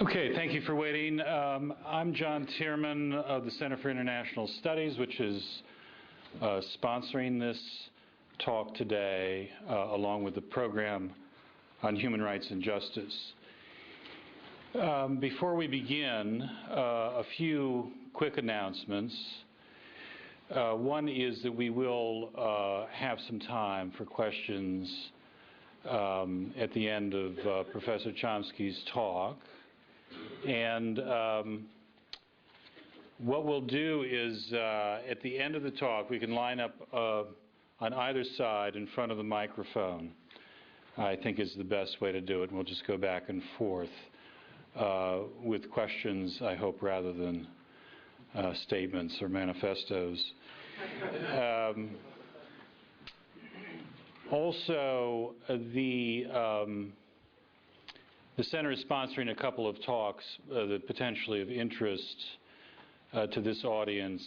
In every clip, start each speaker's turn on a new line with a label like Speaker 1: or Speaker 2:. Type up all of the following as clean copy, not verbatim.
Speaker 1: Okay, thank you for waiting. I'm John Tierman of the Center for International Studies, which is sponsoring this talk today, along with the Program on Human Rights and Justice. Before we begin, a few quick announcements. One is that we will have some time for questions at the end of Professor Chomsky's talk. And what we'll do is, at the end of the talk, we can line up on either side in front of the microphone, I think is the best way to do it. And we'll just go back and forth with questions, I hope, rather than statements or manifestos. Also, the Center is sponsoring a couple of talks that potentially of interest to this audience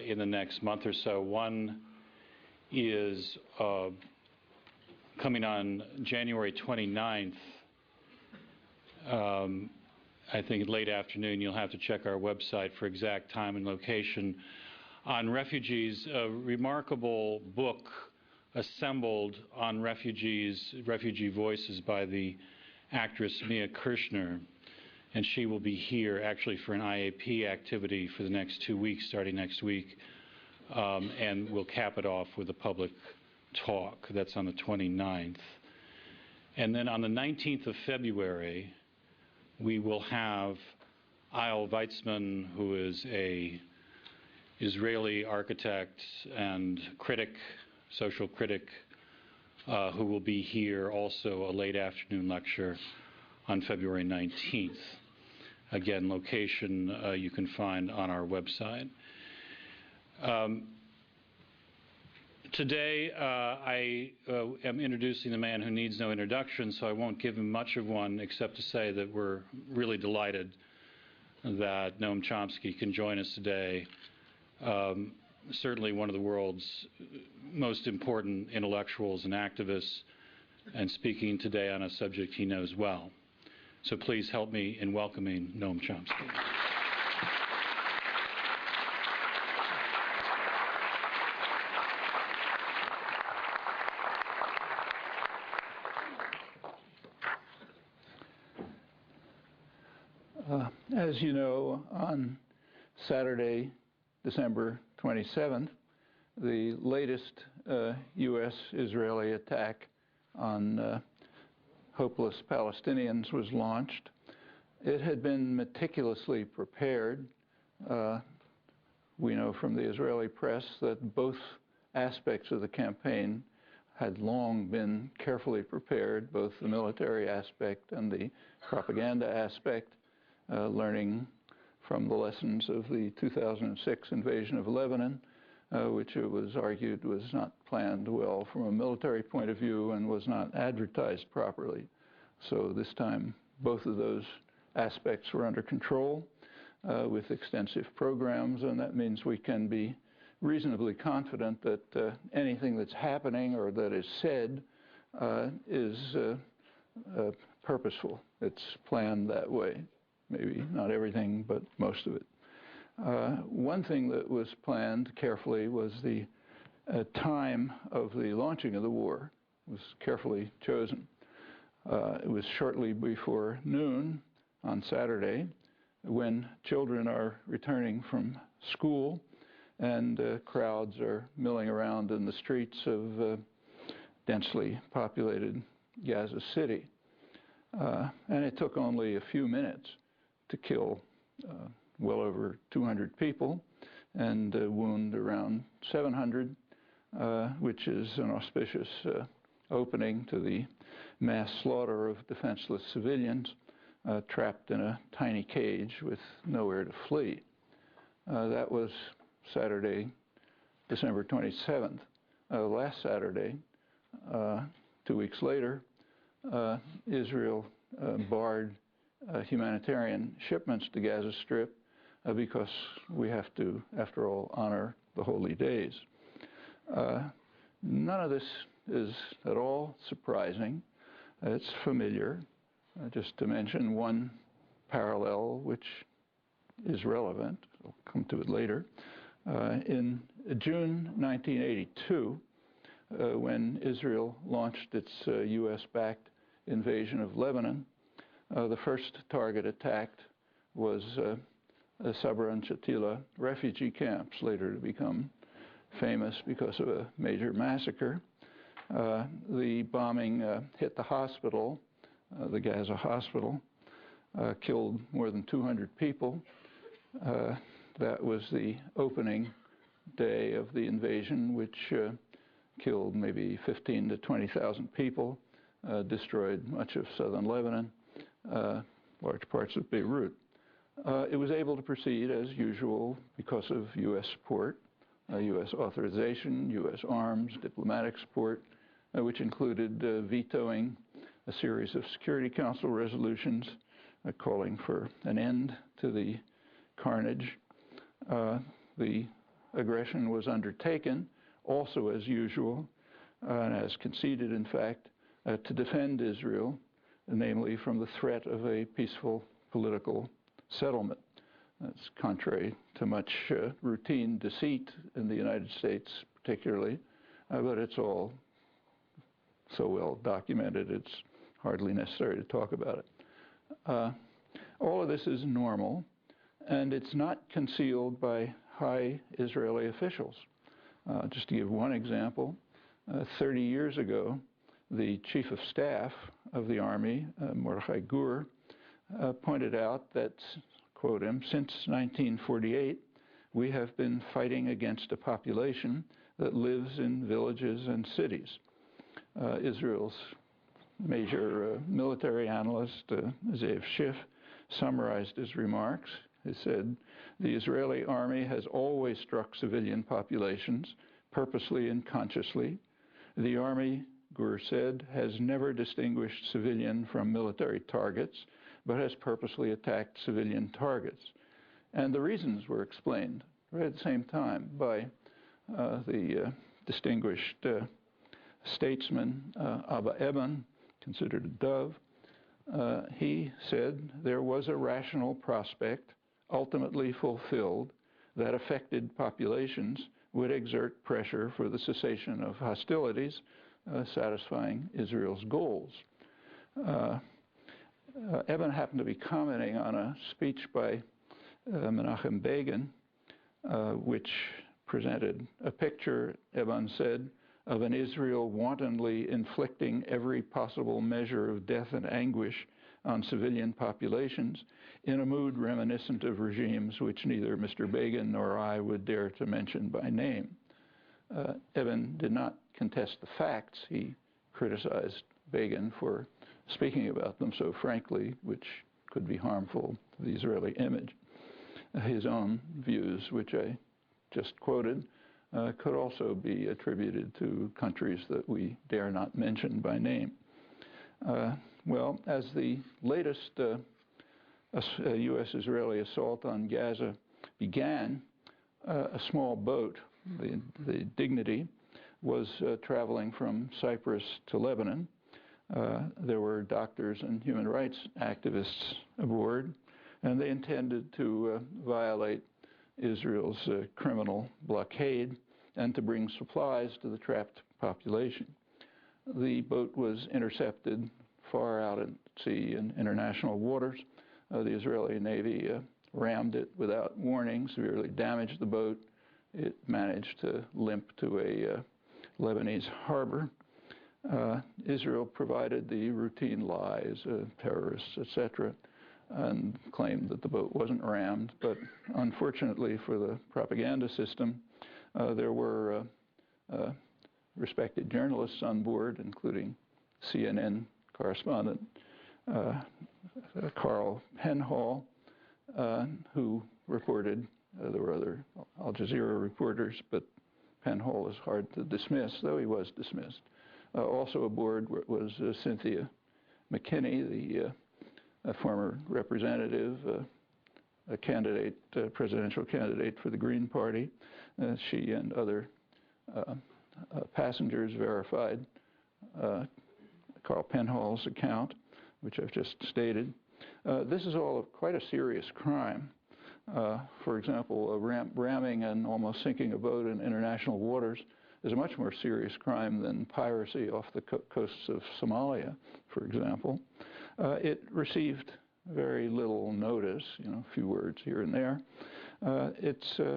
Speaker 1: in the next month or so. One is coming on January 29th. I think late afternoon. You'll have to check our website for exact time and location. On refugees, a remarkable book assembled on refugees, refugee voices by the actress Mia Kirshner, and she will be here actually for an IAP activity for the next 2 weeks, starting next week, and we'll cap it off with a public talk. That's on the 29th. And then on the 19th of February, we will have Eyal Weizman, who is a Israeli architect and critic, social critic, who will be here, also a late afternoon lecture on February 19th. Again, location you can find on our website. Today, I am introducing the man who needs no introduction, so I won't give him much of one, except to say that we're really delighted that Noam Chomsky can join us today. Certainly one of the world's most important intellectuals and activists, and speaking today on a subject he knows well. So please help me in welcoming Noam Chomsky.
Speaker 2: As you know, on Saturday, December 27th, the latest U.S.-Israeli attack on hopeless Palestinians was launched. It had been meticulously prepared. We know from the Israeli press that both aspects of the campaign had long been carefully prepared, both the military aspect and the propaganda aspect, learning from the lessons of the 2006 invasion of Lebanon, which it was argued was not planned well from a military point of view and was not advertised properly. So this time, both of those aspects were under control with extensive programs, and that means we can be reasonably confident that anything that's happening or that is said is purposeful. It's planned that way. Maybe not everything, but most of it. One thing that was planned carefully was the time of the launching of the war. It was carefully chosen. It was shortly before noon on Saturday, when children are returning from school and crowds are milling around in the streets of densely populated Gaza City. And it took only a few minutes to kill well over 200 people and wound around 700, which is an auspicious opening to the mass slaughter of defenseless civilians trapped in a tiny cage with nowhere to flee. That was Saturday, December 27th. Last Saturday, 2 weeks later, Israel barred humanitarian shipments to Gaza Strip because we have to, after all, honor the holy days. None of this is at all surprising. It's familiar. Just to mention one parallel, which is relevant. I'll come to it later. In June 1982, when Israel launched its U.S.-backed invasion of Lebanon, the first target attacked was Sabra and Shatila refugee camps, later to become famous because of a major massacre. The bombing hit the hospital, the Gaza hospital, killed more than 200 people. That was the opening day of the invasion, which killed maybe 15 to 20,000 people, destroyed much of southern Lebanon, large parts of Beirut. It was able to proceed as usual because of U.S. support, U.S. authorization, U.S. arms, diplomatic support, which included vetoing a series of Security Council resolutions calling for an end to the carnage. The aggression was undertaken, also as usual, and as conceded, in fact, to defend Israel, namely from the threat of a peaceful political settlement. That's contrary to much routine deceit in the United States, particularly, but it's all so well documented, it's hardly necessary to talk about it. All of this is normal, and it's not concealed by high Israeli officials. Just to give one example, 30 years ago, the chief of staff of the army, Mordechai Gur, pointed out that, quote him, since 1948, we have been fighting against a population that lives in villages and cities. Israel's major military analyst, Ze'ev Schiff, summarized his remarks. He said, the Israeli army has always struck civilian populations, purposely and consciously. The army, Gur said, has never distinguished civilian from military targets, but has purposely attacked civilian targets. And the reasons were explained right at the same time by the distinguished statesman Abba Eban, considered a dove. He said there was a rational prospect, ultimately fulfilled, that affected populations would exert pressure for the cessation of hostilities, satisfying Israel's goals. Eban happened to be commenting on a speech by Menachem Begin, which presented a picture, Eban said, of an Israel wantonly inflicting every possible measure of death and anguish on civilian populations in a mood reminiscent of regimes which neither Mr. Begin nor I would dare to mention by name. Eban did not contest the facts. He criticized Begin for speaking about them so frankly, which could be harmful to the Israeli image. His own views, which I just quoted, could also be attributed to countries that we dare not mention by name. Well, as the latest U.S.-Israeli assault on Gaza began, a small boat, the Dignity, was traveling from Cyprus to Lebanon. There were doctors and human rights activists aboard, and they intended to violate Israel's criminal blockade and to bring supplies to the trapped population. The boat was intercepted far out at sea in international waters. The Israeli Navy rammed it without warning, severely damaged the boat. It managed to limp to a Lebanese harbor. Israel provided the routine lies, terrorists, etc., and claimed that the boat wasn't rammed. But unfortunately for the propaganda system, there were respected journalists on board, including CNN correspondent Carl Penhall, who reported, there were other Al Jazeera reporters, but Penhall is hard to dismiss, though he was dismissed. Also aboard was Cynthia McKinney, the former representative, a candidate, presidential candidate for the Green Party. She and other passengers verified Carl Penhall's account, which I've just stated. This is all quite a serious crime. For example, ramming and almost sinking a boat in international waters is a much more serious crime than piracy off the coasts of Somalia, for example. It received very little notice, a few words here and there,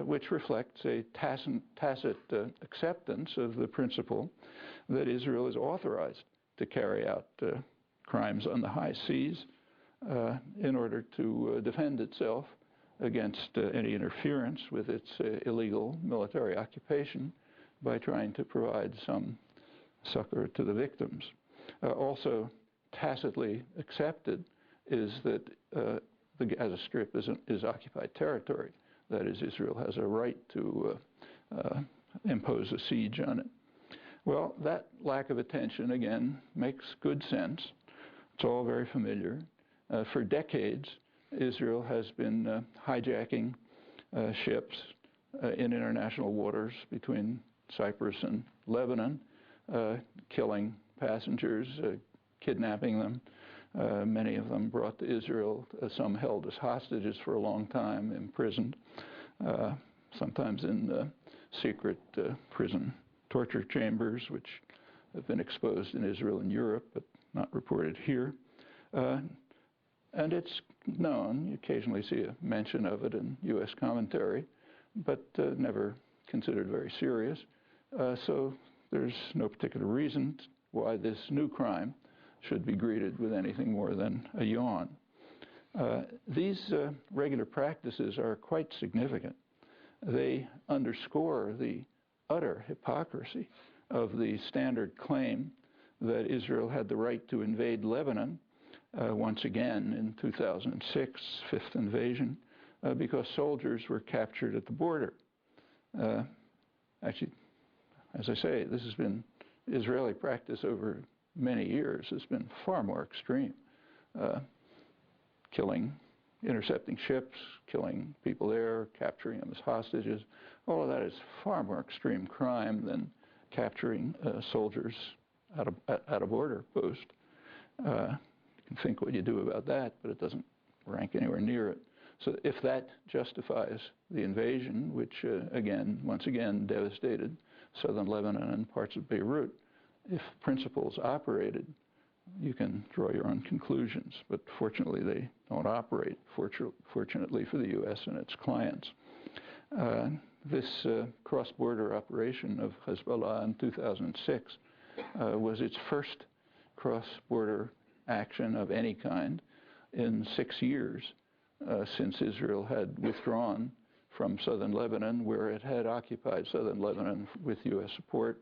Speaker 2: which reflects a tacit acceptance of the principle that Israel is authorized to carry out crimes on the high seas in order to defend itself against any interference with its illegal military occupation by trying to provide some succor to the victims. Also tacitly accepted is that the Gaza Strip is occupied territory. That is, Israel has a right to impose a siege on it. Well, that lack of attention, again, makes good sense. It's all very familiar. For decades, Israel has been hijacking ships in international waters between Cyprus and Lebanon, killing passengers, kidnapping them, many of them brought to Israel, some held as hostages for a long time, imprisoned, sometimes in secret prison torture chambers, which have been exposed in Israel and Europe, but not reported here. And it's known. You occasionally see a mention of it in U.S. commentary, but never considered very serious. So there's no particular reason why this new crime should be greeted with anything more than a yawn. These regular practices are quite significant. They underscore the utter hypocrisy of the standard claim that Israel had the right to invade Lebanon once again in 2006, fifth invasion, because soldiers were captured at the border. Actually, as I say, this has been Israeli practice over many years. Has been far more extreme, intercepting ships, killing people there, capturing them as hostages. All of that is far more extreme crime than capturing soldiers at a border post. You can think what you do about that, but it doesn't rank anywhere near it. So if that justifies the invasion, which once again devastated southern Lebanon and parts of Beirut, if principles operated, you can draw your own conclusions. But fortunately, they don't operate, fortunately for the U.S. and its clients. This cross-border operation of Hezbollah in 2006 was its first cross-border action of any kind in 6 years since Israel had withdrawn from southern Lebanon, where it had occupied southern Lebanon with U.S. support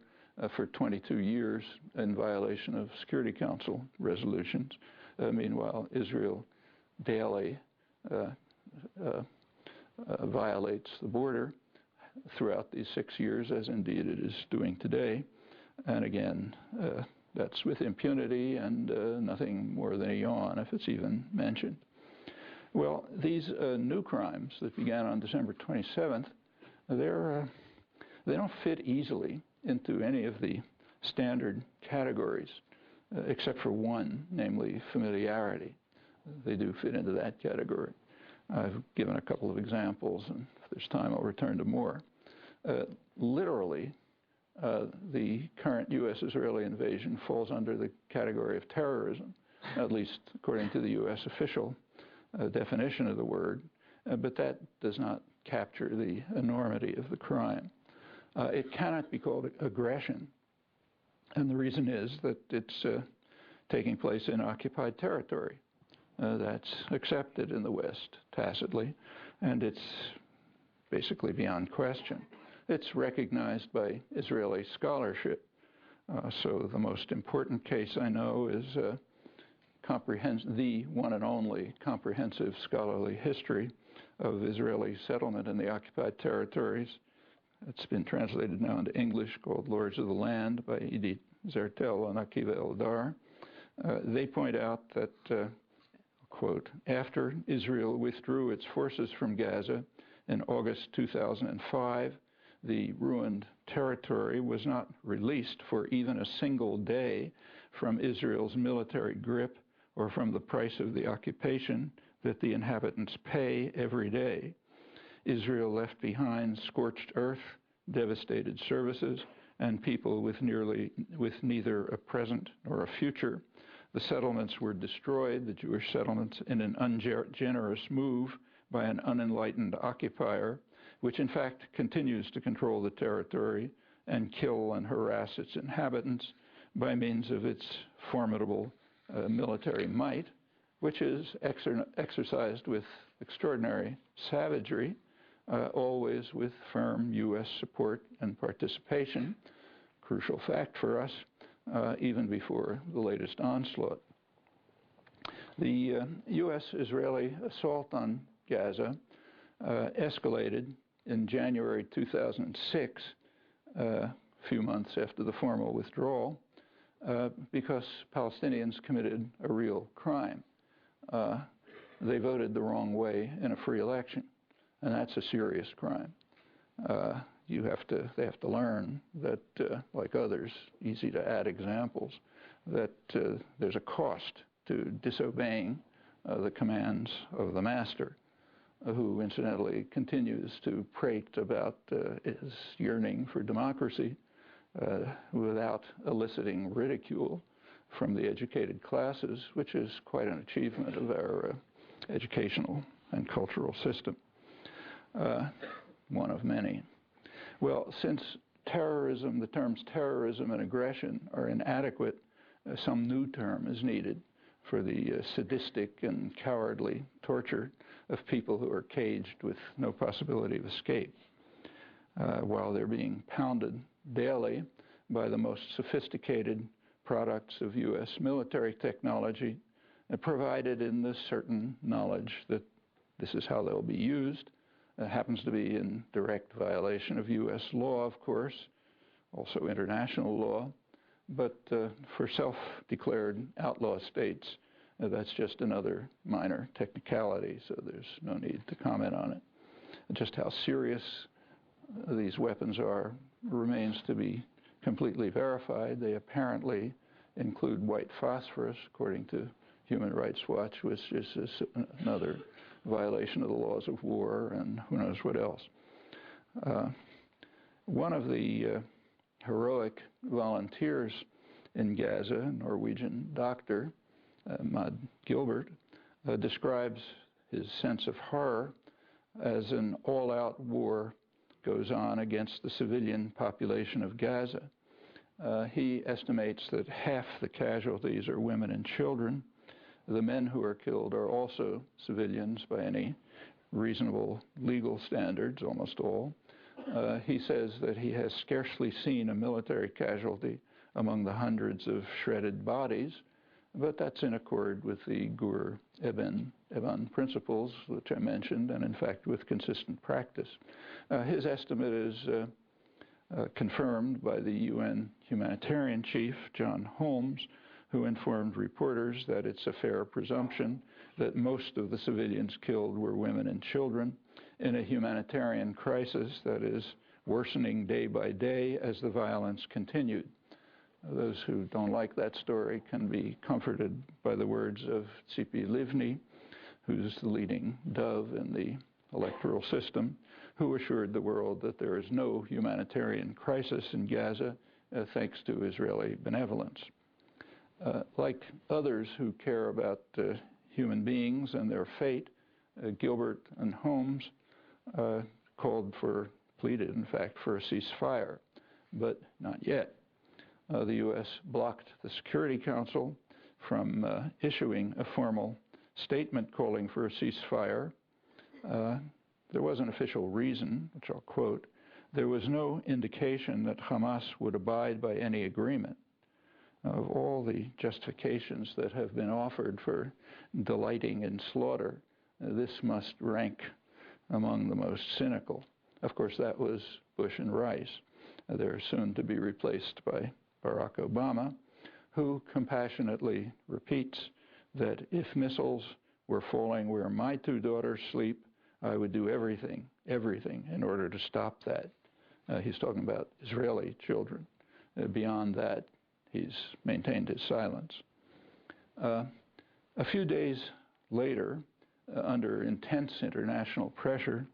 Speaker 2: for 22 years in violation of Security Council resolutions. Meanwhile, Israel daily violates the border throughout these 6 years, as indeed it is doing today. And again, that's with impunity and nothing more than a yawn, if it's even mentioned. Well, these new crimes that began on December 27th, they don't fit easily into any of the standard categories, except for one, namely familiarity. They do fit into that category. I've given a couple of examples, and if there's time, I'll return to more. Literally, the current U.S.-Israeli invasion falls under the category of terrorism, at least according to the U.S. official definition of the word, but that does not capture the enormity of the crime. It cannot be called aggression, and the reason is that it's taking place in occupied territory. That's accepted in the West tacitly, and it's basically beyond question. It's recognized by Israeli scholarship. So the most important case I know is the one and only comprehensive scholarly history of Israeli settlement in the occupied territories. It's been translated now into English, called Lords of the Land by Edith Zertel and Akiva Eldar. They point out that, quote, after Israel withdrew its forces from Gaza in August 2005, the ruined territory was not released for even a single day from Israel's military grip or from the price of the occupation that the inhabitants pay every day. Israel left behind scorched earth, devastated services, and people with neither a present nor a future. The settlements were destroyed, the Jewish settlements, in an ungenerous move by an unenlightened occupier, which in fact continues to control the territory and kill and harass its inhabitants by means of its formidable military might, which is exercised with extraordinary savagery, always with firm U.S. support and participation, crucial fact for us, even before the latest onslaught. The U.S.-Israeli assault on Gaza escalated in January 2006, a few months after the formal withdrawal, because Palestinians committed a real crime. They voted the wrong way in a free election, and that's a serious crime. They have to learn that, like others, easy to add examples, that there's a cost to disobeying the commands of the master, who incidentally continues to prate about his yearning for democracy without eliciting ridicule from the educated classes, which is quite an achievement of our educational and cultural system, one of many. Well, since terrorism, the terms terrorism and aggression are inadequate, some new term is needed for the sadistic and cowardly torture of people who are caged with no possibility of escape, while they're being pounded daily by the most sophisticated products of U.S. military technology, provided in the certain knowledge that this is how they'll be used. It happens to be in direct violation of U.S. law, of course, also international law, but for self-declared outlaw states, that's just another minor technicality, so there's no need to comment on it. Just how serious these weapons are remains to be completely verified. They apparently include white phosphorus, according to Human Rights Watch, which is another violation of the laws of war and who knows what else. One of the heroic volunteers in Gaza, a Norwegian doctor, Gilbert, describes his sense of horror as an all-out war goes on against the civilian population of Gaza. He estimates that half the casualties are women and children. The men who are killed are also civilians by any reasonable legal standards, almost all. He says that he has scarcely seen a military casualty among the hundreds of shredded bodies, but that's in accord with the Gur Eben principles, which I mentioned, and in fact with consistent practice. His estimate is confirmed by the UN humanitarian chief, John Holmes, who informed reporters that it's a fair presumption that most of the civilians killed were women and children in a humanitarian crisis that is worsening day by day as the violence continued. Those who don't like that story can be comforted by the words of Tzipi Livni, who's the leading dove in the electoral system, who assured the world that there is no humanitarian crisis in Gaza thanks to Israeli benevolence. Like others who care about human beings and their fate, Gilbert and Holmes pleaded, in fact, for a ceasefire, but not yet. The U.S. blocked the Security Council from issuing a formal statement calling for a ceasefire. There was an official reason, which I'll quote. There was no indication that Hamas would abide by any agreement. Of all the justifications that have been offered for delighting in slaughter, this must rank among the most cynical. Of course, that was Bush and Rice. They're soon to be replaced by Barack Obama, who compassionately repeats that if missiles were falling where my two daughters sleep, I would do everything in order to stop that. He's talking about Israeli children. Beyond that, he's maintained his silence. A few days later, under intense international pressure,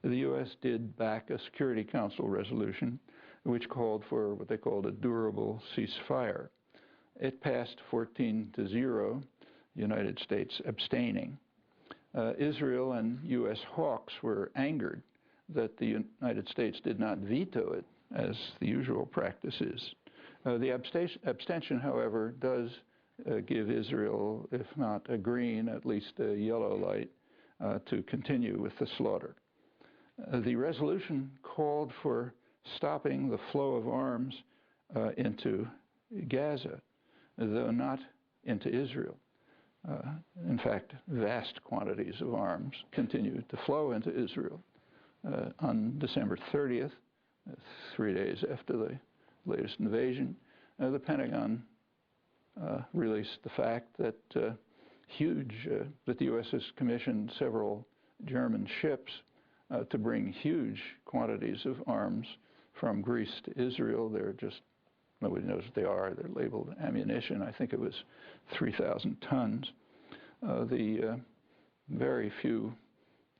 Speaker 2: the U.S. did back a Security Council resolution which called for what they called a durable ceasefire. It passed 14-0, the United States abstaining. Israel and U.S. hawks were angered that the United States did not veto it, as the usual practice is. The abstention, however, does give Israel, if not a green, at least a yellow light to continue with the slaughter. The resolution called for stopping the flow of arms into Gaza, though not into Israel. In fact, vast quantities of arms continued to flow into Israel. On December 30th, 3 days after the latest invasion, the Pentagon released the fact that that the U.S. has commissioned several German ships to bring huge quantities of arms from Greece to Israel. They're just, nobody knows what they are. They're labeled ammunition. I think it was 3,000 tons. The very few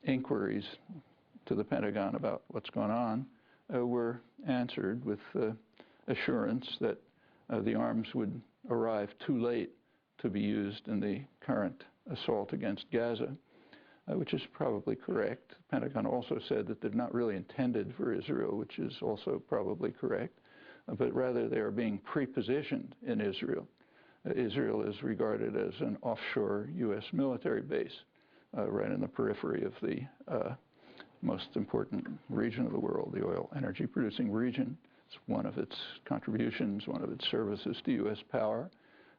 Speaker 2: inquiries to the Pentagon about what's going on were answered with assurance that the arms would arrive too late to be used in the current assault against Gaza, which is probably correct. The Pentagon also said that they're not really intended for Israel, which is also probably correct, but rather they are being prepositioned in Israel. Israel is regarded as an offshore U.S. military base right in the periphery of the most important region of the world, the oil energy producing region. It's one of its contributions, one of its services to U.S. power.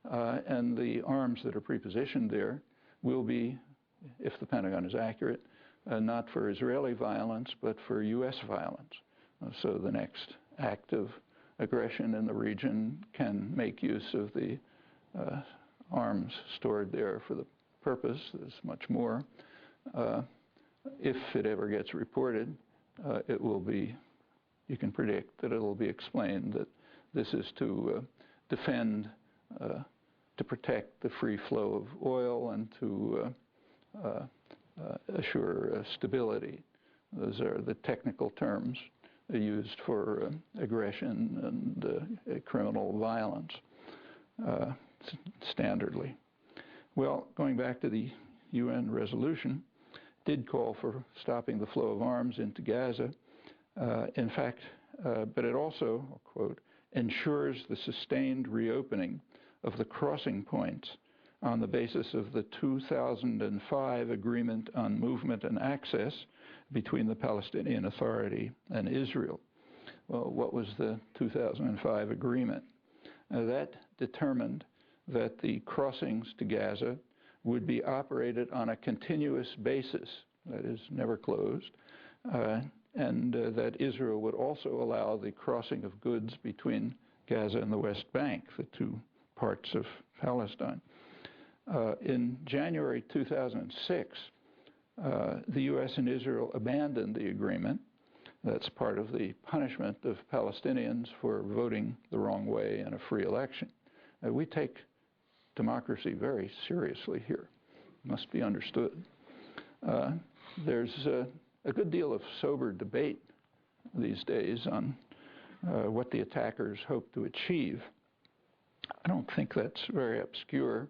Speaker 2: And the arms that are prepositioned there will be, if the Pentagon is accurate, not for Israeli violence, but for U.S. violence. So the next act of aggression in the region can make use of the arms stored there for the purpose. There's much more. If it ever gets reported, it will be, you can predict that it will be explained that this is to defend, to protect the free flow of oil and to assure stability. Those are the technical terms used for aggression and criminal violence standardly. Well, going back to the UN resolution, did call for stopping the flow of arms into Gaza. In fact, but it also, I'll quote, ensures the sustained reopening of the crossing points on the basis of the 2005 Agreement on Movement and Access between the Palestinian Authority and Israel. Well, what was the 2005 agreement? That determined that the crossings to Gaza would be operated on a continuous basis, that is, never closed, and that Israel would also allow the crossing of goods between Gaza and the West Bank, the two parts of Palestine. In January 2006, the U.S. and Israel abandoned the agreement. That's part of the punishment of Palestinians for voting the wrong way in a free election. We take democracy very seriously here. It must be understood. There's a good deal of sober debate these days on what the attackers hope to achieve. I don't think that's very obscure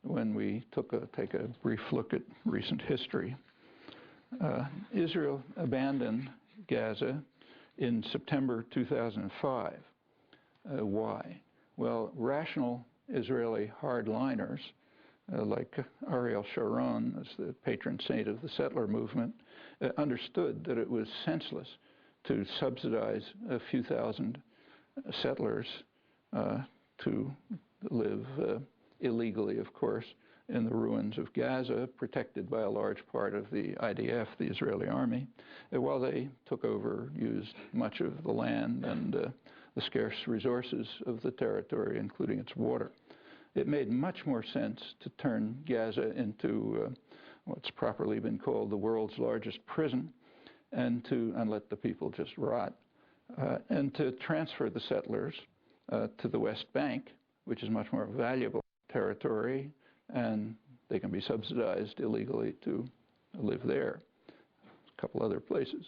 Speaker 2: when we take a brief look at recent history. Israel abandoned Gaza in September 2005. Why? Well, rational Israeli hardliners, like Ariel Sharon, as the patron saint of the settler movement, understood that it was senseless to subsidize a few thousand settlers to live illegally, of course, in the ruins of Gaza, protected by a large part of the IDF, the Israeli army, while they took over, used much of the land and the scarce resources of the territory, including its water. It made much more sense to turn Gaza into what's properly been called the world's largest prison and let the people just rot, and to transfer the settlers to the West Bank, which is much more valuable territory and they can be subsidized illegally to live there. A couple other places.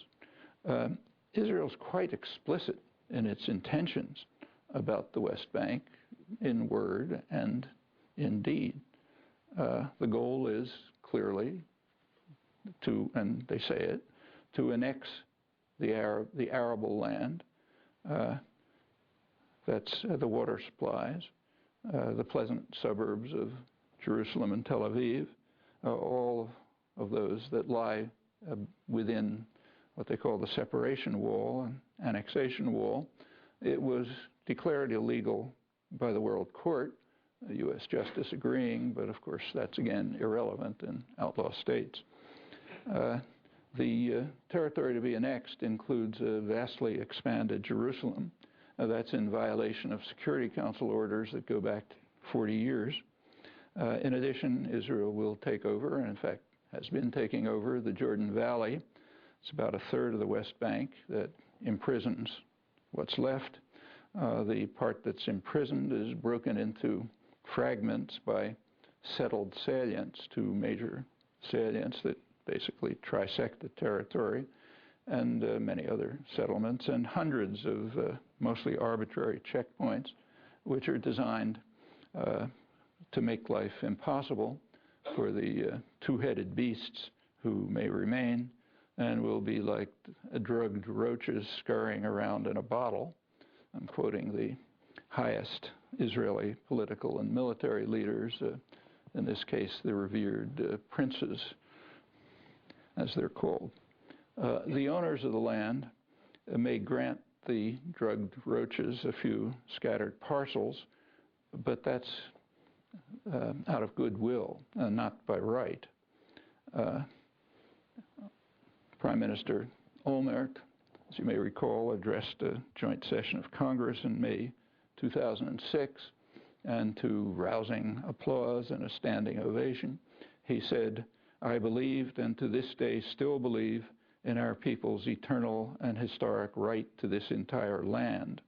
Speaker 2: Israel's quite explicit in its intentions about the West Bank in word and in deed. The goal is clearly to, and they say it, to annex the arable land, that's the water supplies, the pleasant suburbs of Jerusalem and Tel Aviv, all of those that lie within what they call the separation wall and annexation wall. It was declared illegal by the World Court, U.S. justice agreeing, but of course that's again irrelevant in outlaw states. The territory to be annexed includes a vastly expanded Jerusalem. That's in violation of Security Council orders that go back 40 years. In addition, Israel will take over, and in fact has been taking over, the Jordan Valley. It's about a third of the West Bank that imprisons what's left. The part that's imprisoned is broken into fragments by settled salients, two major salients that basically trisect the territory, and many other settlements, and hundreds of mostly arbitrary checkpoints, which are designed to make life impossible for the two-headed beasts who may remain and will be like drugged roaches scurrying around in a bottle. I'm quoting the highest Israeli political and military leaders, in this case the revered princes, as they're called. The owners of the land may grant the drugged roaches a few scattered parcels, but that's out of goodwill, not by right. Prime Minister Olmert, as you may recall, addressed a joint session of Congress in May 2006, and to rousing applause and a standing ovation, he said, "I believed and to this day still believe in our people's eternal and historic right to this entire land."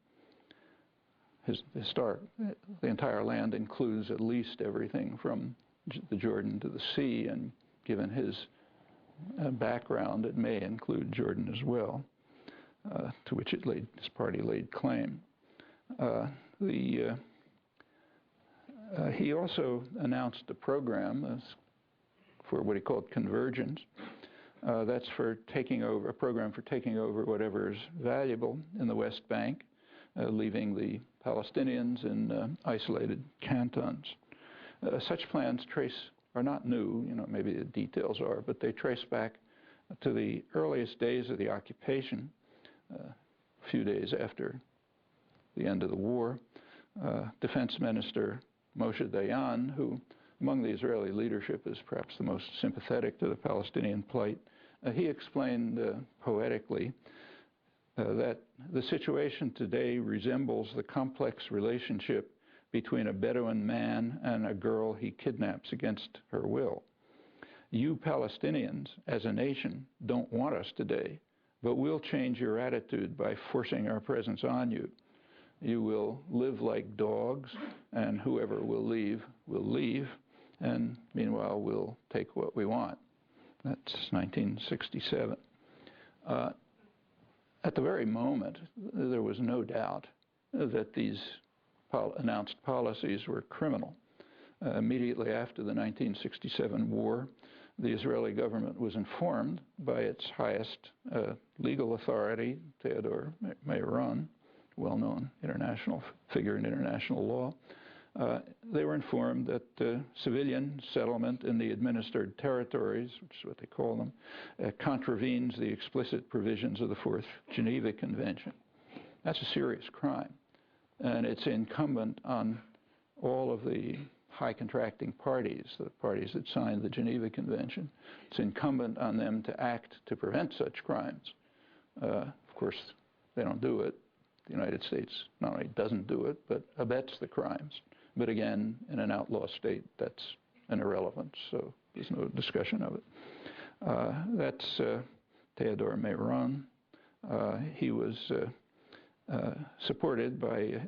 Speaker 2: The entire land includes at least everything from the Jordan to the sea, and given his background, it may include Jordan as well, to which his party laid claim. He also announced a program for what he called convergence. That's for taking over, a program for taking over whatever is valuable in the West Bank, leaving the Palestinians in isolated cantons. Such plans are not new, maybe the details are, but they trace back to the earliest days of the occupation, a few days after the end of the war. Defense Minister Moshe Dayan, who among the Israeli leadership is perhaps the most sympathetic to the Palestinian plight, he explained poetically that the situation today resembles the complex relationship between a Bedouin man and a girl he kidnaps against her will. You Palestinians, as a nation, don't want us today, but we'll change your attitude by forcing our presence on you. You will live like dogs, and whoever will leave, and meanwhile we'll take what we want. That's 1967. At the very moment, there was no doubt that these announced policies were criminal. Immediately after the 1967 war, the Israeli government was informed by its highest legal authority, Theodor Meron, well-known international figure in international law. They were informed that civilian settlement in the administered territories, which is what they call them, contravenes the explicit provisions of the Fourth Geneva Convention. That's a serious crime, and it's incumbent on all of the high contracting parties, the parties that signed the Geneva Convention. It's incumbent on them to act to prevent such crimes. Of course, they don't do it. The United States not only doesn't do it, but abets the crimes. But again, in an outlaw state, that's an irrelevance, so there's no discussion of it. That's Theodor Meron. He was supported by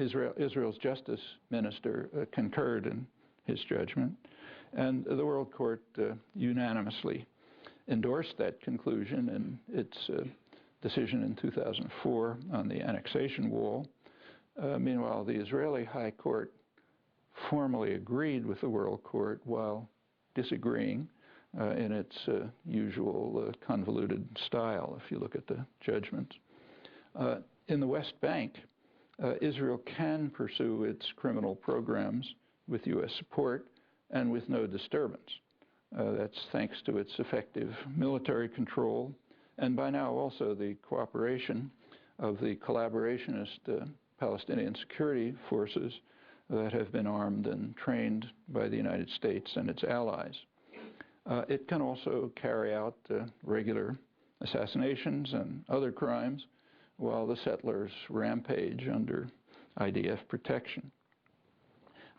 Speaker 2: Israel's justice minister, concurred in his judgment. And the World Court unanimously endorsed that conclusion in its decision in 2004 on the annexation wall. Meanwhile, the Israeli High Court formally agreed with the World Court while disagreeing in its usual convoluted style, if you look at the judgments. In the West Bank, Israel can pursue its criminal programs with U.S. support and with no disturbance. That's thanks to its effective military control and by now also the cooperation of the collaborationist Palestinian security forces that have been armed and trained by the United States and its allies. It can also carry out regular assassinations and other crimes while the settlers rampage under IDF protection.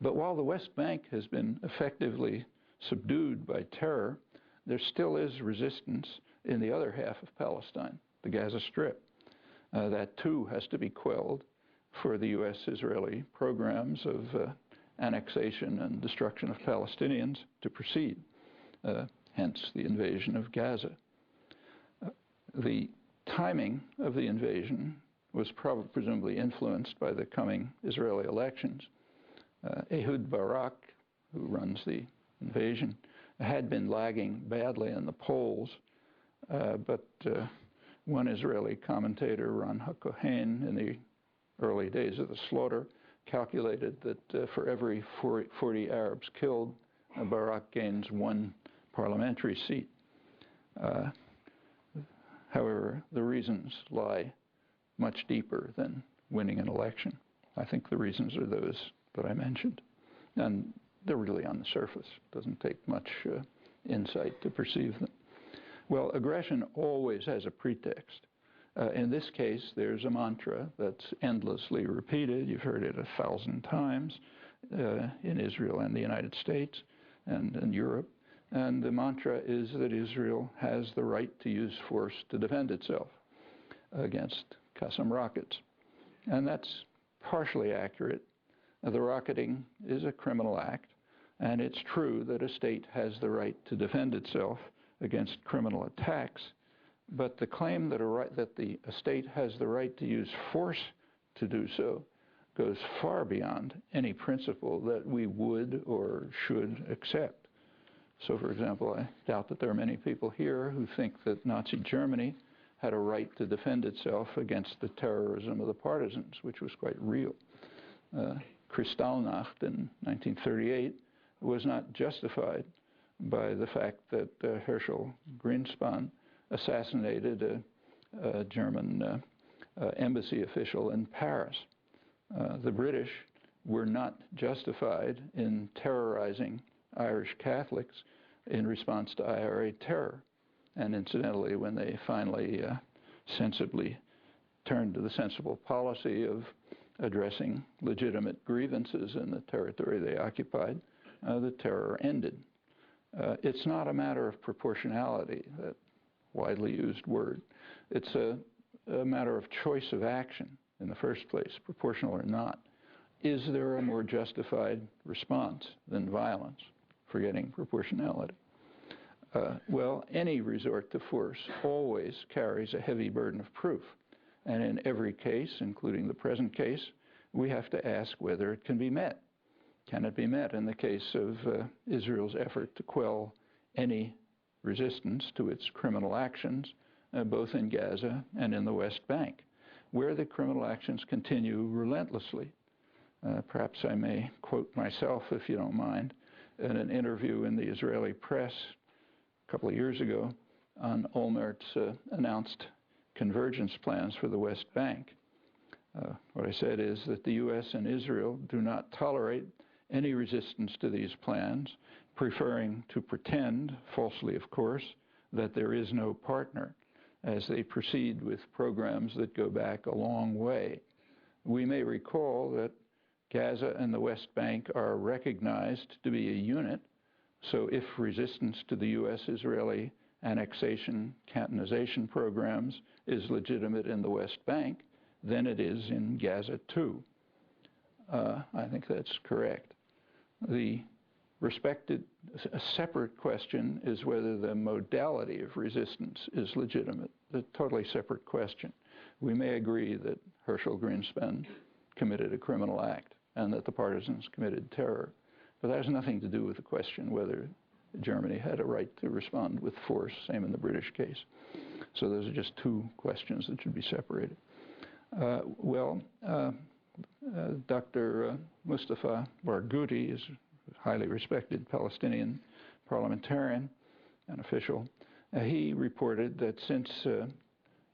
Speaker 2: But while the West Bank has been effectively subdued by terror, there still is resistance in the other half of Palestine, the Gaza Strip. That too has to be quelled for the U.S.-Israeli programs of annexation and destruction of Palestinians to proceed, hence the invasion of Gaza. The timing of the invasion was presumably influenced by the coming Israeli elections. Ehud Barak, who runs the invasion, had been lagging badly in the polls, but one Israeli commentator, Ron HaKohen, in the early days of the slaughter, calculated that for every 40 Arabs killed, Barak gains one parliamentary seat. However, the reasons lie much deeper than winning an election. I think the reasons are those that I mentioned, and they're really on the surface. It doesn't take much insight to perceive them. Well, aggression always has a pretext. In this case, there's a mantra that's endlessly repeated. You've heard it 1,000 times in Israel and the United States and in Europe. And the mantra is that Israel has the right to use force to defend itself against Qassam rockets. And that's partially accurate. The rocketing is a criminal act, and it's true that a state has the right to defend itself against criminal attacks, but the claim that a state has the right to use force to do so goes far beyond any principle that we would or should accept. So, for example, I doubt that there are many people here who think that Nazi Germany had a right to defend itself against the terrorism of the partisans, which was quite real. Kristallnacht in 1938 was not justified by the fact that Herschel Greenspan assassinated a German embassy official in Paris. The British were not justified in terrorizing Irish Catholics in response to IRA terror. And incidentally, when they finally sensibly turned to the sensible policy of addressing legitimate grievances in the territory they occupied, the terror ended. It's not a matter of proportionality, that widely used word. It's a matter of choice of action in the first place, proportional or not. Is there a more justified response than violence, forgetting proportionality? Well, any resort to force always carries a heavy burden of proof. And in every case, including the present case, we have to ask whether it can be met. Can it be met in the case of Israel's effort to quell any resistance to its criminal actions, both in Gaza and in the West Bank, where the criminal actions continue relentlessly? Perhaps I may quote myself, if you don't mind, in an interview in the Israeli press a couple of years ago on Olmert's announced convergence plans for the West Bank. What I said is that the U.S. and Israel do not tolerate any resistance to these plans, preferring to pretend, falsely of course, that there is no partner as they proceed with programs that go back a long way. We may recall that Gaza and the West Bank are recognized to be a unit, so if resistance to the U.S.-Israeli annexation, cantonization programs is legitimate in the West Bank, then it is in Gaza too. I think that's correct. The respected. A separate question is whether the modality of resistance is legitimate. A totally separate question. We may agree that Herschel Greenspan committed a criminal act and that the partisans committed terror, but that has nothing to do with the question whether Germany had a right to respond with force, same in the British case. So those are just two questions that should be separated. Dr. Mustafa Barghouti is a highly respected Palestinian parliamentarian and official. He reported that since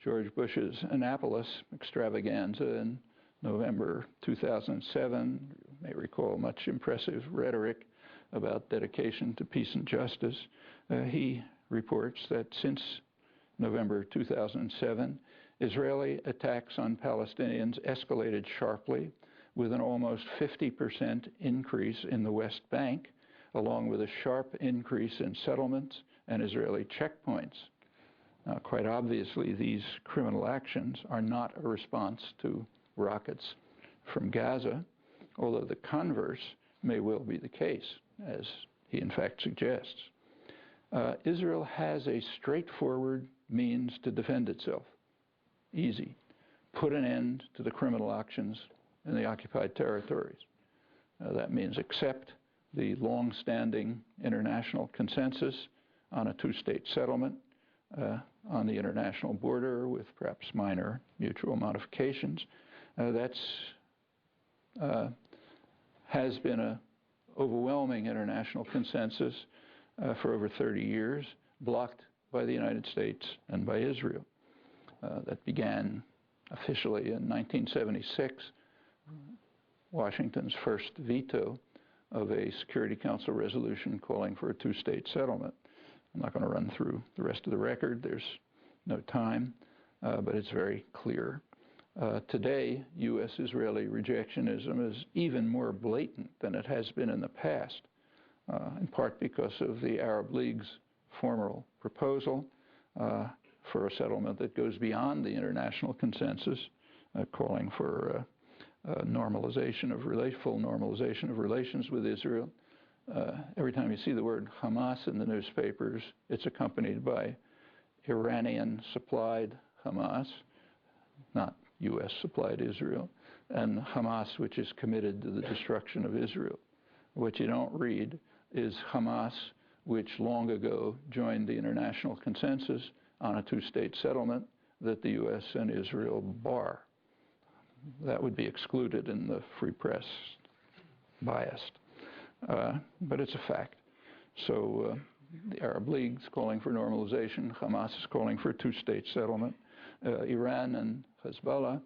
Speaker 2: George Bush's Annapolis extravaganza in November 2007, you may recall much impressive rhetoric about dedication to peace and justice. He reports that since November 2007, Israeli attacks on Palestinians escalated sharply, with an almost 50% increase in the West Bank, along with a sharp increase in settlements and Israeli checkpoints. Now, quite obviously, these criminal actions are not a response to rockets from Gaza, although the converse may well be the case, as he in fact suggests. Israel has a straightforward means to defend itself. Easy. Put an end to the criminal actions in the occupied territories. That means accept the long-standing international consensus on a two-state settlement on the international border with perhaps minor mutual modifications. That's has been an overwhelming international consensus for over 30 years, blocked by the United States and by Israel. That began officially in 1976, Washington's first veto of a Security Council resolution calling for a two-state settlement. I'm not going to run through the rest of the record. There's no time, but it's very clear. Today, U.S.-Israeli rejectionism is even more blatant than it has been in the past, in part because of the Arab League's formal proposal for a settlement that goes beyond the international consensus, calling for normalization of full normalization of relations with Israel. Every time you see the word Hamas in the newspapers, it's accompanied by Iranian-supplied Hamas, not U.S.-supplied Israel, and Hamas, which is committed to the destruction of Israel. What you don't read is Hamas, which long ago joined the international consensus on a two-state settlement that the U.S. and Israel bar. That would be excluded in the free press, biased. But it's a fact. So the Arab League's calling for normalization. Hamas is calling for a two-state settlement. Iran and Hezbollah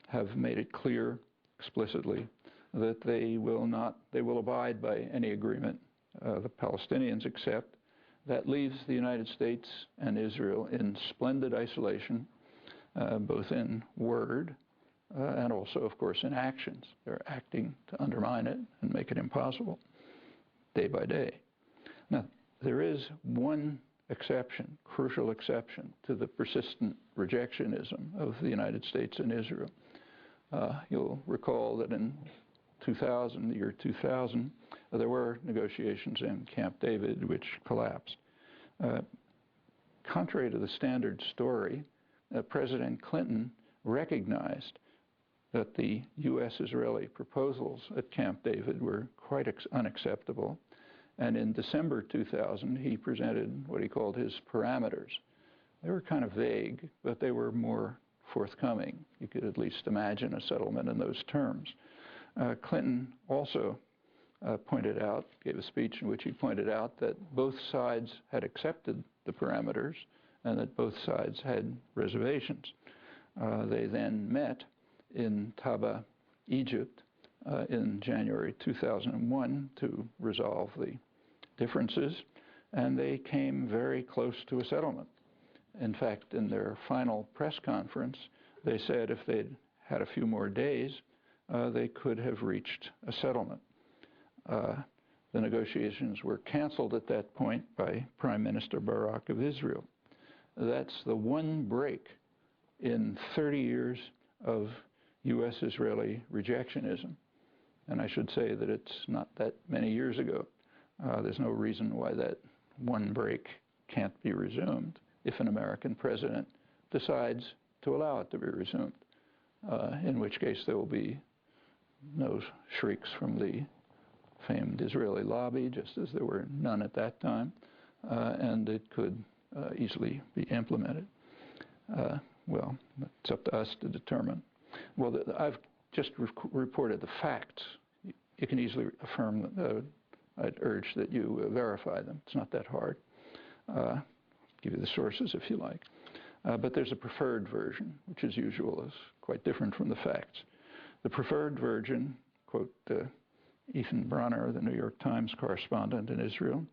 Speaker 2: have made it clear explicitly that they will abide by any agreement the Palestinians accept. That leaves the United States and Israel in splendid isolation, both in word and also, of course, in actions. They're acting to undermine it and make it impossible, day by day. Now, there is one exception, crucial exception, to the persistent rejectionism of the United States and Israel. You'll recall that in the year 2000, there were negotiations in Camp David, which collapsed. Contrary to the standard story, President Clinton recognized that the U.S.-Israeli proposals at Camp David were quite unacceptable. And in December 2000, he presented what he called his parameters. They were kind of vague, but they were more forthcoming. You could at least imagine a settlement in those terms. Clinton also gave a speech in which he pointed out that both sides had accepted the parameters and that both sides had reservations. They then met in Taba, Egypt, in January 2001 to resolve the differences, and they came very close to a settlement. In fact, in their final press conference, they said if they'd had a few more days, they could have reached a settlement. The negotiations were canceled at that point by Prime Minister Barak of Israel. That's the one break in 30 years of U.S.-Israeli rejectionism. And I should say that it's not that many years ago There's no reason why that one break can't be resumed if an American president decides to allow it to be resumed, in which case there will be no shrieks from the famed Israeli lobby, just as there were none at that time, and it could easily be implemented. Well, it's up to us to determine. Well, I've just reported the facts. You can easily affirm that. I'd urge that you verify them. It's not that hard. Give you the sources if you like. But there's a preferred version, which as usual is quite different from the facts. The preferred version, quote Ethan Bronner, the New York Times correspondent in Israel,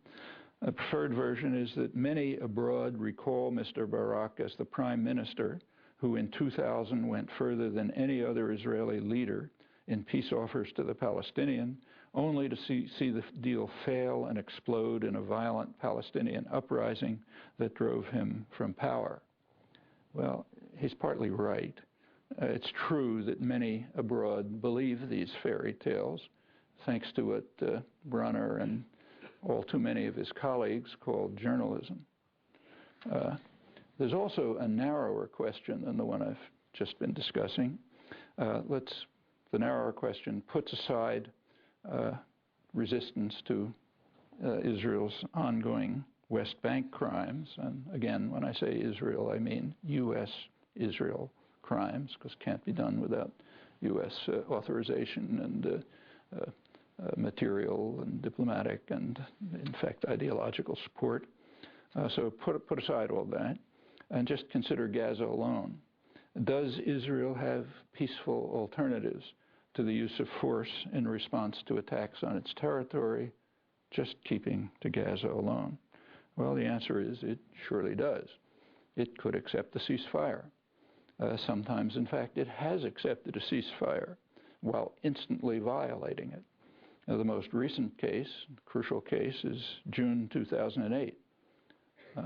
Speaker 2: the preferred version is that many abroad recall Mr. Barak as the prime minister who in 2000 went further than any other Israeli leader in peace offers to the Palestinian, only to see the deal fail and explode in a violent Palestinian uprising that drove him from power. Well, he's partly right. It's true that many abroad believe these fairy tales, thanks to what Bronner and all too many of his colleagues called journalism. There's also a narrower question than the one I've just been discussing. The narrower question puts aside resistance to Israel's ongoing West Bank crimes. And again, when I say Israel, I mean U.S.-Israel crimes, because it can't be done without U.S. authorization and material and diplomatic and, in fact, ideological support. So put aside all that and just consider Gaza alone. Does Israel have peaceful alternatives to the use of force in response to attacks on its territory, just keeping to Gaza alone? Well, the answer is it surely does. It could accept a ceasefire. Sometimes, in fact, it has accepted a ceasefire while instantly violating it. Now, the most recent case, crucial case, is June 2008.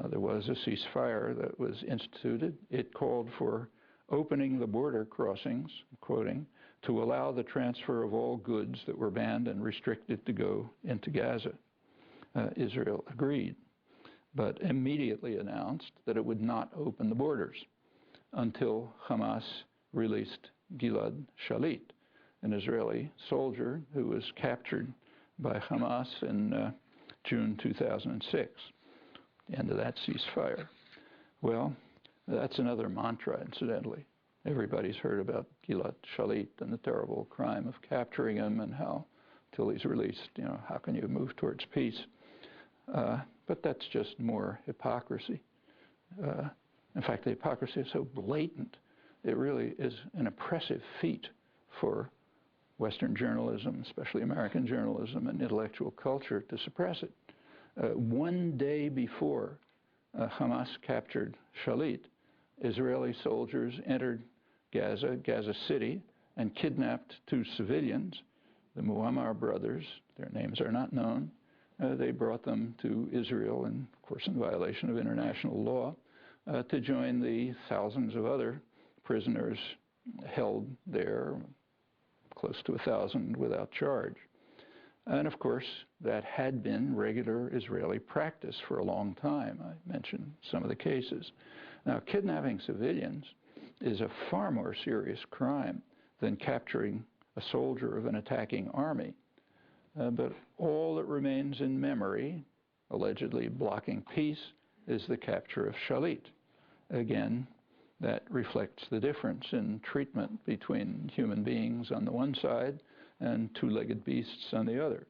Speaker 2: There was a ceasefire that was instituted. It called for opening the border crossings, quoting, to allow the transfer of all goods that were banned and restricted to go into Gaza. Israel agreed, but immediately announced that it would not open the borders until Hamas released Gilad Shalit, an Israeli soldier who was captured by Hamas in June 2006, the end of that ceasefire. Well, that's another mantra, incidentally. Everybody's heard about Gilad Shalit and the terrible crime of capturing him and how, till he's released, how can you move towards peace? But that's just more hypocrisy. In fact, the hypocrisy is so blatant, it really is an oppressive feat for Western journalism, especially American journalism and intellectual culture, to suppress it. One day before Hamas captured Shalit, Israeli soldiers entered Gaza City, and kidnapped 2 civilians, the Muammar brothers. Their names are not known. They brought them to Israel, and of course in violation of international law, to join the thousands of other prisoners held there, close to 1,000 without charge. And of course, that had been regular Israeli practice for a long time. I mentioned some of the cases. Now, kidnapping civilians is a far more serious crime than capturing a soldier of an attacking army. But all that remains in memory, allegedly blocking peace, is the capture of Shalit. Again, that reflects the difference in treatment between human beings on the one side and 2-legged beasts on the other.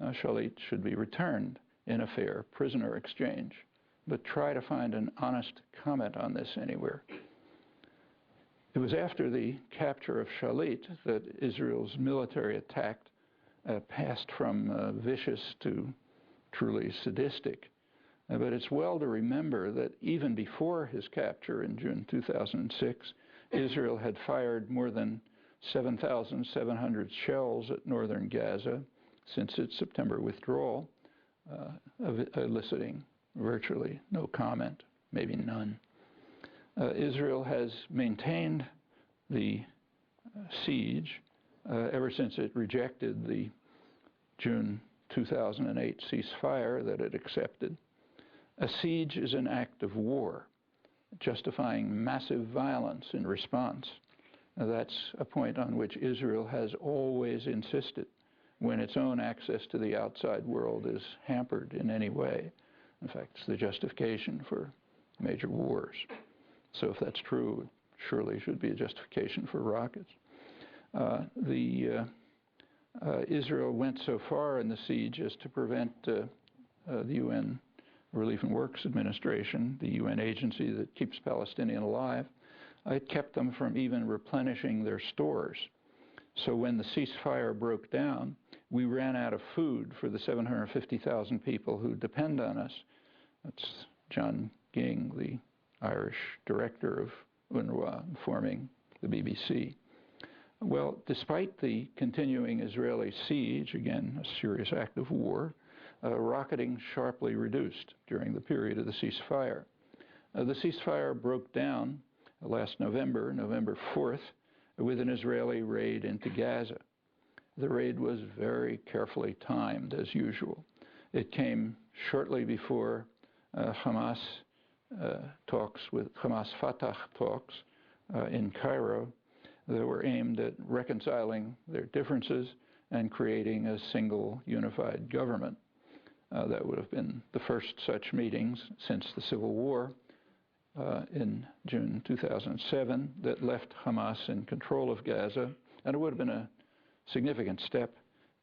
Speaker 2: Shalit should be returned in a fair prisoner exchange, but try to find an honest comment on this anywhere. It was after the capture of Shalit that Israel's military attack passed from vicious to truly sadistic. But it's well to remember that even before his capture in June 2006, Israel had fired more than 7,700 shells at northern Gaza since its September withdrawal, eliciting virtually no comment, maybe none. Israel has maintained the siege ever since it rejected the June 2008 ceasefire that it accepted. A siege is an act of war, justifying massive violence in response. Now, that's a point on which Israel has always insisted when its own access to the outside world is hampered in any way. In fact, it's the justification for major wars. So if that's true, it surely should be a justification for rockets. Israel went so far in the siege as to prevent the UN Relief and Works Administration, the UN agency that keeps Palestinians alive, it kept them from even replenishing their stores. So when the ceasefire broke down, we ran out of food for the 750,000 people who depend on us. That's John Ging, the Irish director of UNRWA, informing the BBC. Well, despite the continuing Israeli siege, again, a serious act of war, rocketing sharply reduced during the period of the ceasefire. The ceasefire broke down last November, November 4th, with an Israeli raid into Gaza. The raid was very carefully timed, as usual. It came shortly before Hamas Fatah talks in Cairo that were aimed at reconciling their differences and creating a single unified government. That would have been the first such meetings since the Civil War in June 2007 that left Hamas in control of Gaza, and it would have been a significant step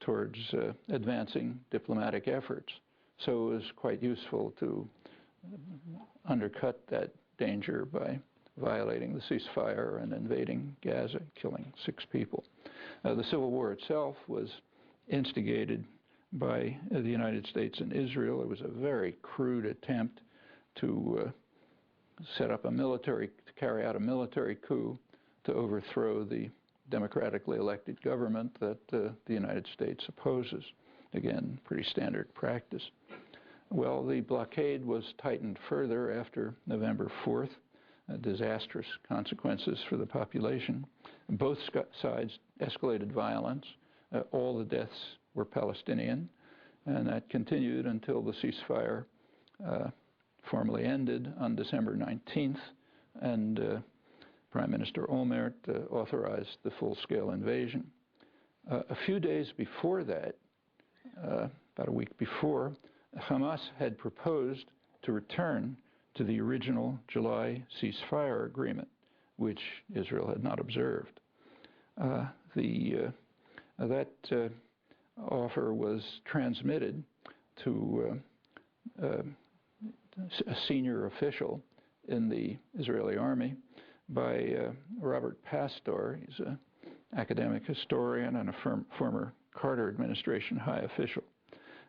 Speaker 2: towards advancing diplomatic efforts. So it was quite useful to undercut that danger by violating the ceasefire and invading Gaza, killing 6 people. The Civil War itself was instigated by the United States and Israel. It was a very crude attempt to carry out a military coup to overthrow the democratically elected government that the United States opposes. Again, pretty standard practice. Well, the blockade was tightened further after November 4th, disastrous consequences for the population. Both sides escalated violence. All the deaths were Palestinian, and that continued until the ceasefire formally ended on December 19th, and Prime Minister Olmert authorized the full-scale invasion. A few days before that, about a week before, Hamas had proposed to return to the original July ceasefire agreement, which Israel had not observed. That offer was transmitted to a senior official in the Israeli army by Robert Pastor. He's an academic historian and a former Carter administration high official.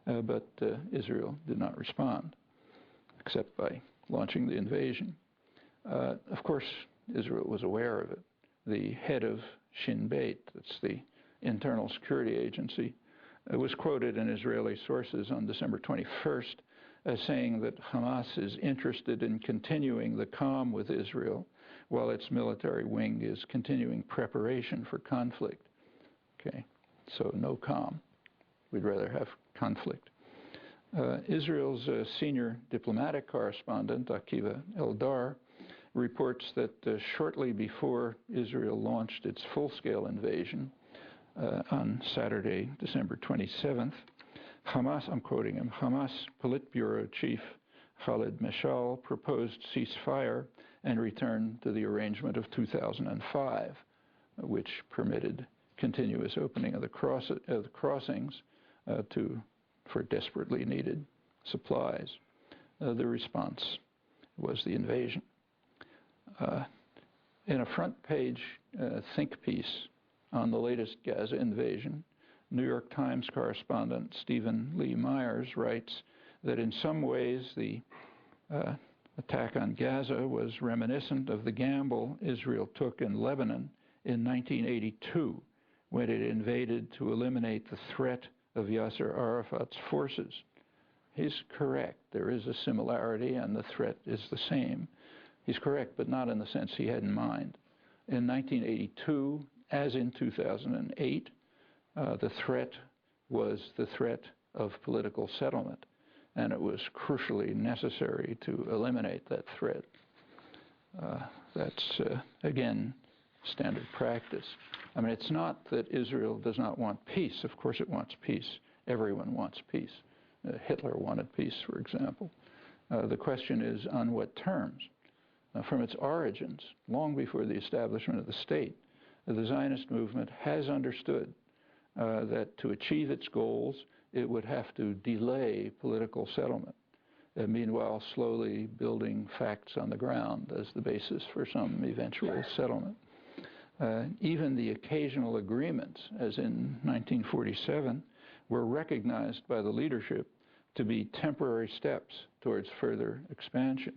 Speaker 2: But Israel did not respond, except by launching the invasion. Of course, Israel was aware of it. The head of Shin Bet, that's the internal security agency, was quoted in Israeli sources on December 21st as saying that Hamas is interested in continuing the calm with Israel while its military wing is continuing preparation for conflict. Okay, so no calm. We'd rather have conflict. Israel's senior diplomatic correspondent, Akiva Eldar, reports that shortly before Israel launched its full-scale invasion on Saturday, December 27th, Hamas, I'm quoting him, Hamas Politburo Chief Khalid Mashal proposed ceasefire and return to the arrangement of 2005, which permitted continuous opening of the crossings for desperately needed supplies. The response was the invasion. In a front page think piece on the latest Gaza invasion, New York Times correspondent Stephen Lee Myers writes that in some ways the attack on Gaza was reminiscent of the gamble Israel took in Lebanon in 1982 when it invaded to eliminate the threat of Yasser Arafat's forces. He's correct. There is a similarity and the threat is the same. He's correct, but not in the sense he had in mind. In 1982, as in 2008, the threat was the threat of political settlement, and it was crucially necessary to eliminate that threat. That's, again, standard practice. I mean, it's not that Israel does not want peace. Of course it wants peace. Everyone wants peace. Hitler wanted peace, for example. The question is, on what terms? From its origins, long before the establishment of the state, the Zionist movement has understood that to achieve its goals, it would have to delay political settlement, meanwhile slowly building facts on the ground as the basis for some eventual settlement. Even the occasional agreements, as in 1947, were recognized by the leadership to be temporary steps towards further expansion.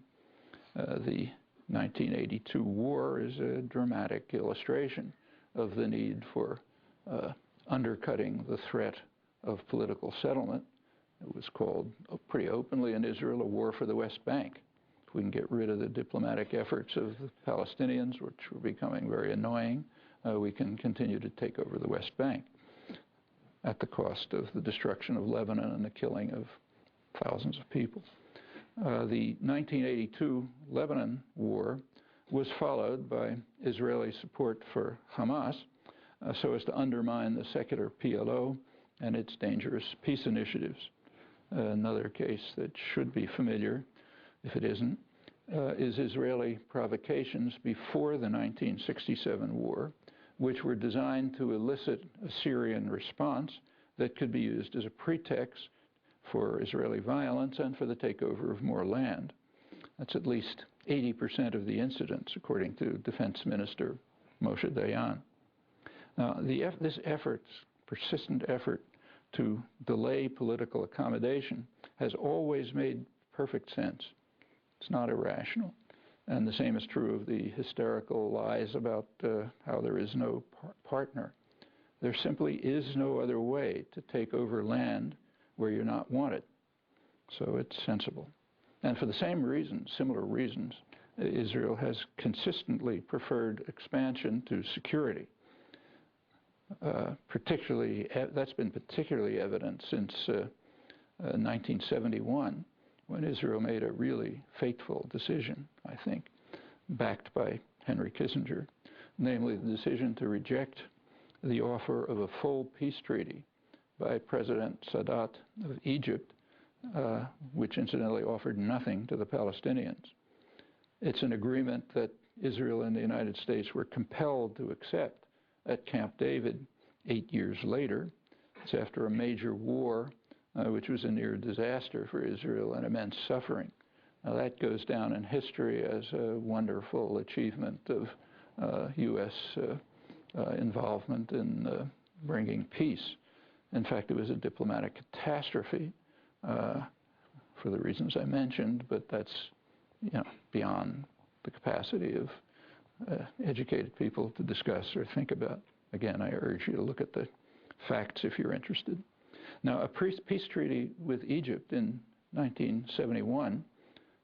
Speaker 2: The 1982 war is a dramatic illustration of the need for undercutting the threat of political settlement. It was called pretty openly in Israel a war for the West Bank. If we can get rid of the diplomatic efforts of the Palestinians, which were becoming very annoying, we can continue to take over the West Bank at the cost of the destruction of Lebanon and the killing of thousands of people. The 1982 Lebanon war was followed by Israeli support for Hamas so as to undermine the secular PLO and its dangerous peace initiatives. Another case that should be familiar, if it isn't, is Israeli provocations before the 1967 war, which were designed to elicit a Syrian response that could be used as a pretext for Israeli violence and for the takeover of more land. That's at least 80% of the incidents, according to Defense Minister Moshe Dayan. Now, this persistent effort to delay political accommodation has always made perfect sense. It's not irrational. And the same is true of the hysterical lies about how there is no partner. There simply is no other way to take over land where you're not wanted. So it's sensible. And for the same reasons, similar reasons, Israel has consistently preferred expansion to security. That's been particularly evident since 1971, when Israel made a really fateful decision, I think, backed by Henry Kissinger, namely the decision to reject the offer of a full peace treaty by President Sadat of Egypt, which incidentally offered nothing to the Palestinians. It's an agreement that Israel and the United States were compelled to accept at Camp David 8 years later. It's after a major war, which was a near disaster for Israel and immense suffering. Now that goes down in history as a wonderful achievement of U.S. Involvement in bringing peace. In fact, it was a diplomatic catastrophe for the reasons I mentioned, but that's beyond the capacity of educated people to discuss or think about. Again, I urge you to look at the facts if you're interested. Now, a peace treaty with Egypt in 1971,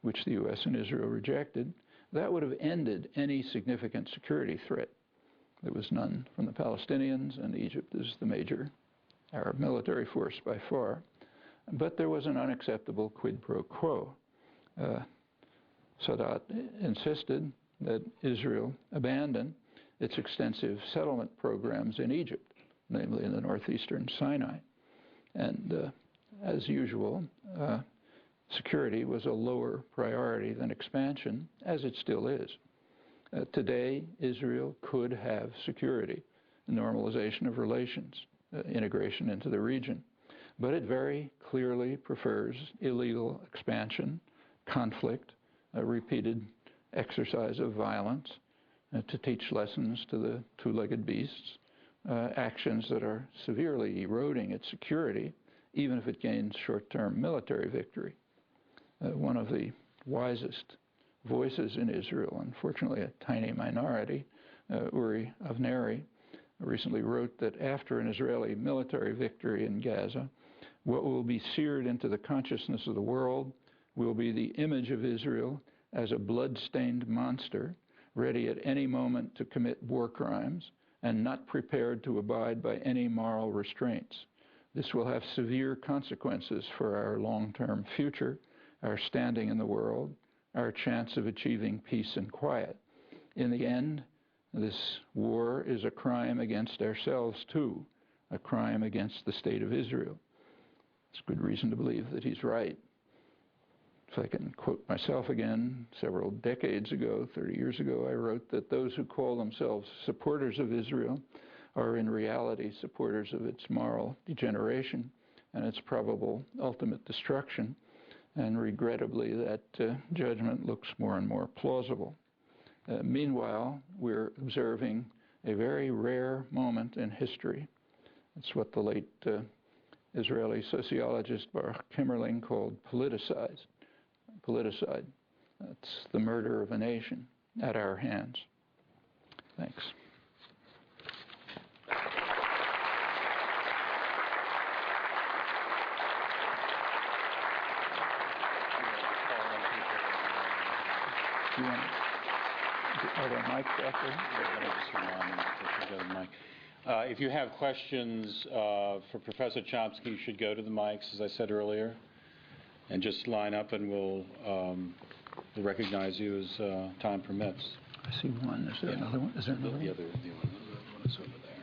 Speaker 2: which the U.S. and Israel rejected, that would have ended any significant security threat. There was none from the Palestinians, and Egypt is the major Arab military force by far. But there was an unacceptable quid pro quo. Sadat insisted that Israel abandon its extensive settlement programs in Egypt, namely in the northeastern Sinai. And as usual, security was a lower priority than expansion, as it still is. Today, Israel could have security, normalization of relations, integration into the region, but it very clearly prefers illegal expansion, conflict, a repeated exercise of violence to teach lessons to the two-legged beasts, actions that are severely eroding its security, even if it gains short-term military victory. One of the wisest voices in Israel, unfortunately a tiny minority, Uri Avneri, recently wrote that after an Israeli military victory in Gaza, what will be seared into the consciousness of the world will be the image of Israel as a blood-stained monster, ready at any moment to commit war crimes and not prepared to abide by any moral restraints. This will have severe consequences for our long-term future, our standing in the world, our chance of achieving peace and quiet. In the end, this war is a crime against ourselves too, a crime against the state of Israel. It's good reason to believe that he's right. If I can quote myself again, several decades ago, 30 years ago, I wrote that those who call themselves supporters of Israel are in reality supporters of its moral degeneration and its probable ultimate destruction. And regrettably, that judgment looks more and more plausible. Meanwhile, we're observing a very rare moment in history. It's what the late Israeli sociologist Baruch Kimmerling called politicide. That's the murder of a nation at our hands. Thanks. Are there mics out there?
Speaker 1: If you have questions for Professor Chomsky, you should go to the mics, as I said earlier, and just line up, and we'll recognize you as time permits.
Speaker 2: I see one. Is there another one? Is there another one?
Speaker 1: The other one is over there.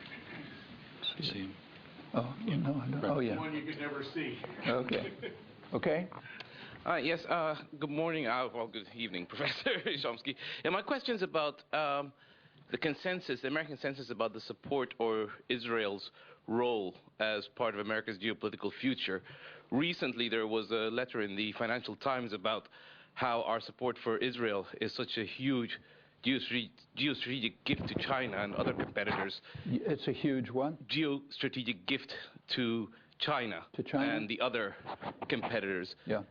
Speaker 1: You see him?
Speaker 2: Oh, no. Oh, yeah.
Speaker 3: One you could never see.
Speaker 2: Okay. Okay.
Speaker 4: Yes, good morning, well, good evening, Professor Chomsky. And my question is about the consensus, the American consensus about the support or Israel's role as part of America's geopolitical future. Recently, there was a letter in the Financial Times about how our support for Israel is such a huge geostrategic gift to China and other competitors.
Speaker 2: It's a huge one?
Speaker 4: Geostrategic gift to China.
Speaker 2: To China?
Speaker 4: And the other competitors.
Speaker 2: Yeah.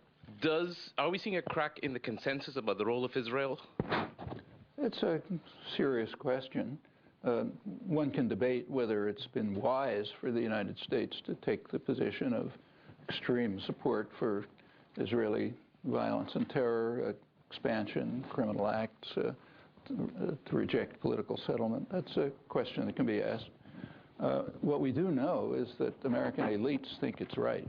Speaker 4: Are we seeing a crack in the consensus about the role of Israel?
Speaker 2: It's a serious question. One can debate whether it's been wise for the United States to take the position of extreme support for Israeli violence and terror, expansion, criminal acts, to reject political settlement. That's a question that can be asked. What we do know is that American elites think it's right.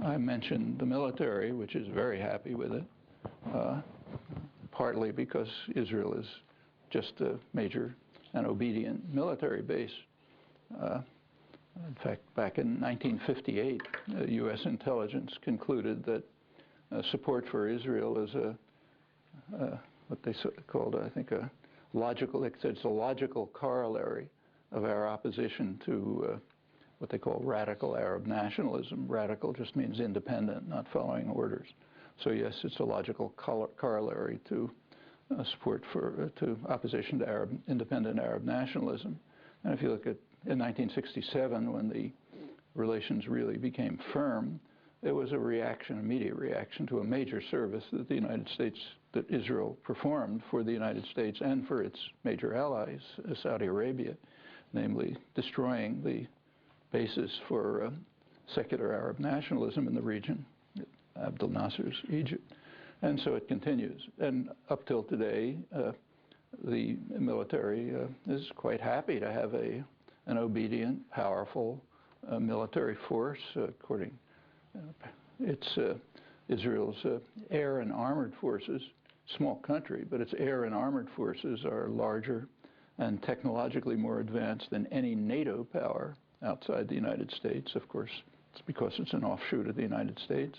Speaker 2: I mentioned the military, which is very happy with it, partly because Israel is just a major and obedient military base. In fact, back in 1958, U.S. intelligence concluded that support for Israel is what they called, I think, it's a logical corollary of our opposition to what they call radical Arab nationalism. Radical just means independent, not following orders. So yes, it's a logical corollary to support to opposition to independent Arab nationalism. And if you look at in 1967, when the relations really became firm, there was a reaction, immediate reaction to a major service that the United States, that Israel performed for the United States and for its major allies, Saudi Arabia, namely destroying the basis for secular Arab nationalism in the region, Abdel Nasser's Egypt. And so it continues. And up till today, the military is quite happy to have an obedient, powerful military force. According, it's Israel's air and armored forces, small country, but its air and armored forces are larger and technologically more advanced than any NATO power outside the United States. Of course, it's because it's an offshoot of the United States.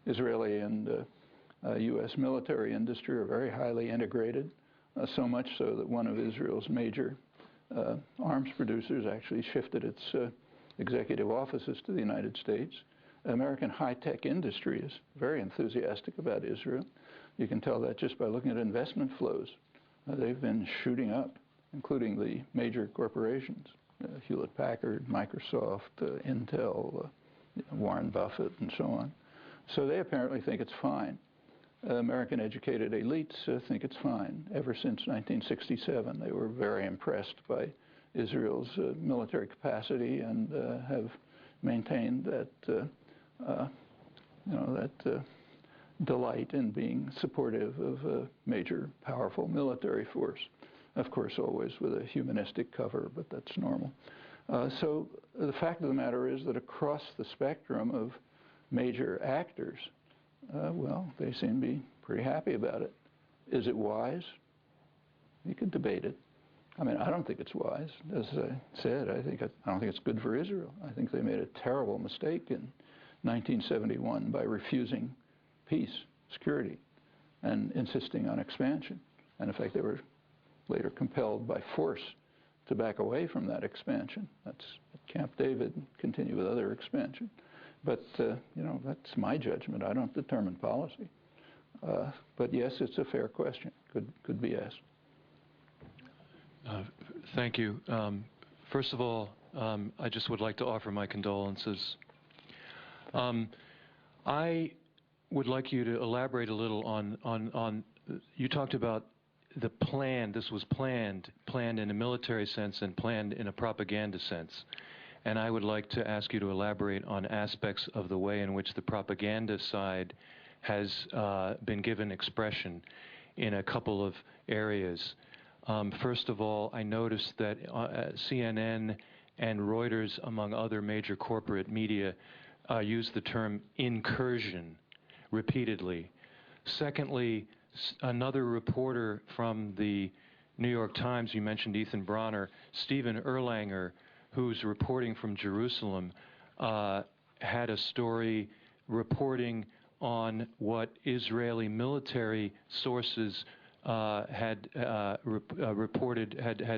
Speaker 2: Israeli and U.S. military industry are very highly integrated, so much so that one of Israel's major arms producers actually shifted its executive offices to the United States. American high-tech industry is very enthusiastic about Israel. You can tell that just by looking at investment flows. They've been shooting up, including the major corporations, Hewlett-Packard, Microsoft, Intel, Warren Buffett, and so on. So they apparently think it's fine. American educated elites think it's fine. Ever since 1967, they were very impressed by Israel's military capacity and have maintained that, that delight in being supportive of a major, powerful military force. Of course, always with a humanistic cover, but that's normal. So the fact of the matter is that across the spectrum of major actors, well, they seem to be pretty happy about it. Is it wise? You could debate it. I mean, I don't think it's wise. As I said, I don't think it's good for Israel. I think they made a terrible mistake in 1971 by refusing peace, security, and insisting on expansion. And in fact, they were later compelled by force to back away from that expansion. That's at Camp David, continue with other expansion. But, you know, that's my judgment. I don't determine policy. But yes, it's a fair question. Could be asked.
Speaker 3: Thank you. First of all, I just would like to offer my condolences. I would like you to elaborate a little on you talked about the plan. This was planned in a military sense and planned in a propaganda sense. And I would like to ask you to elaborate on aspects of the way in which the propaganda side has been given expression in a couple of areas. First of all, I noticed that CNN and Reuters, among other major corporate media, use the term incursion repeatedly. Secondly, another reporter from the New York Times, you mentioned Ethan Bronner, Stephen Erlanger, who's reporting from Jerusalem, had a story reporting on what Israeli military sources had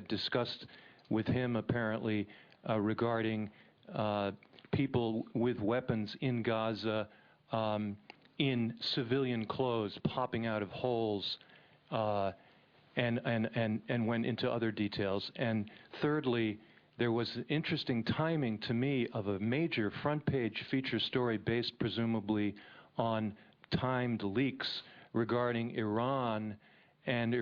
Speaker 3: discussed with him, apparently, regarding people with weapons in Gaza in civilian clothes popping out of holes, and went into other details. And thirdly, there was interesting timing to me of a major front-page feature story based presumably on timed leaks regarding Iran and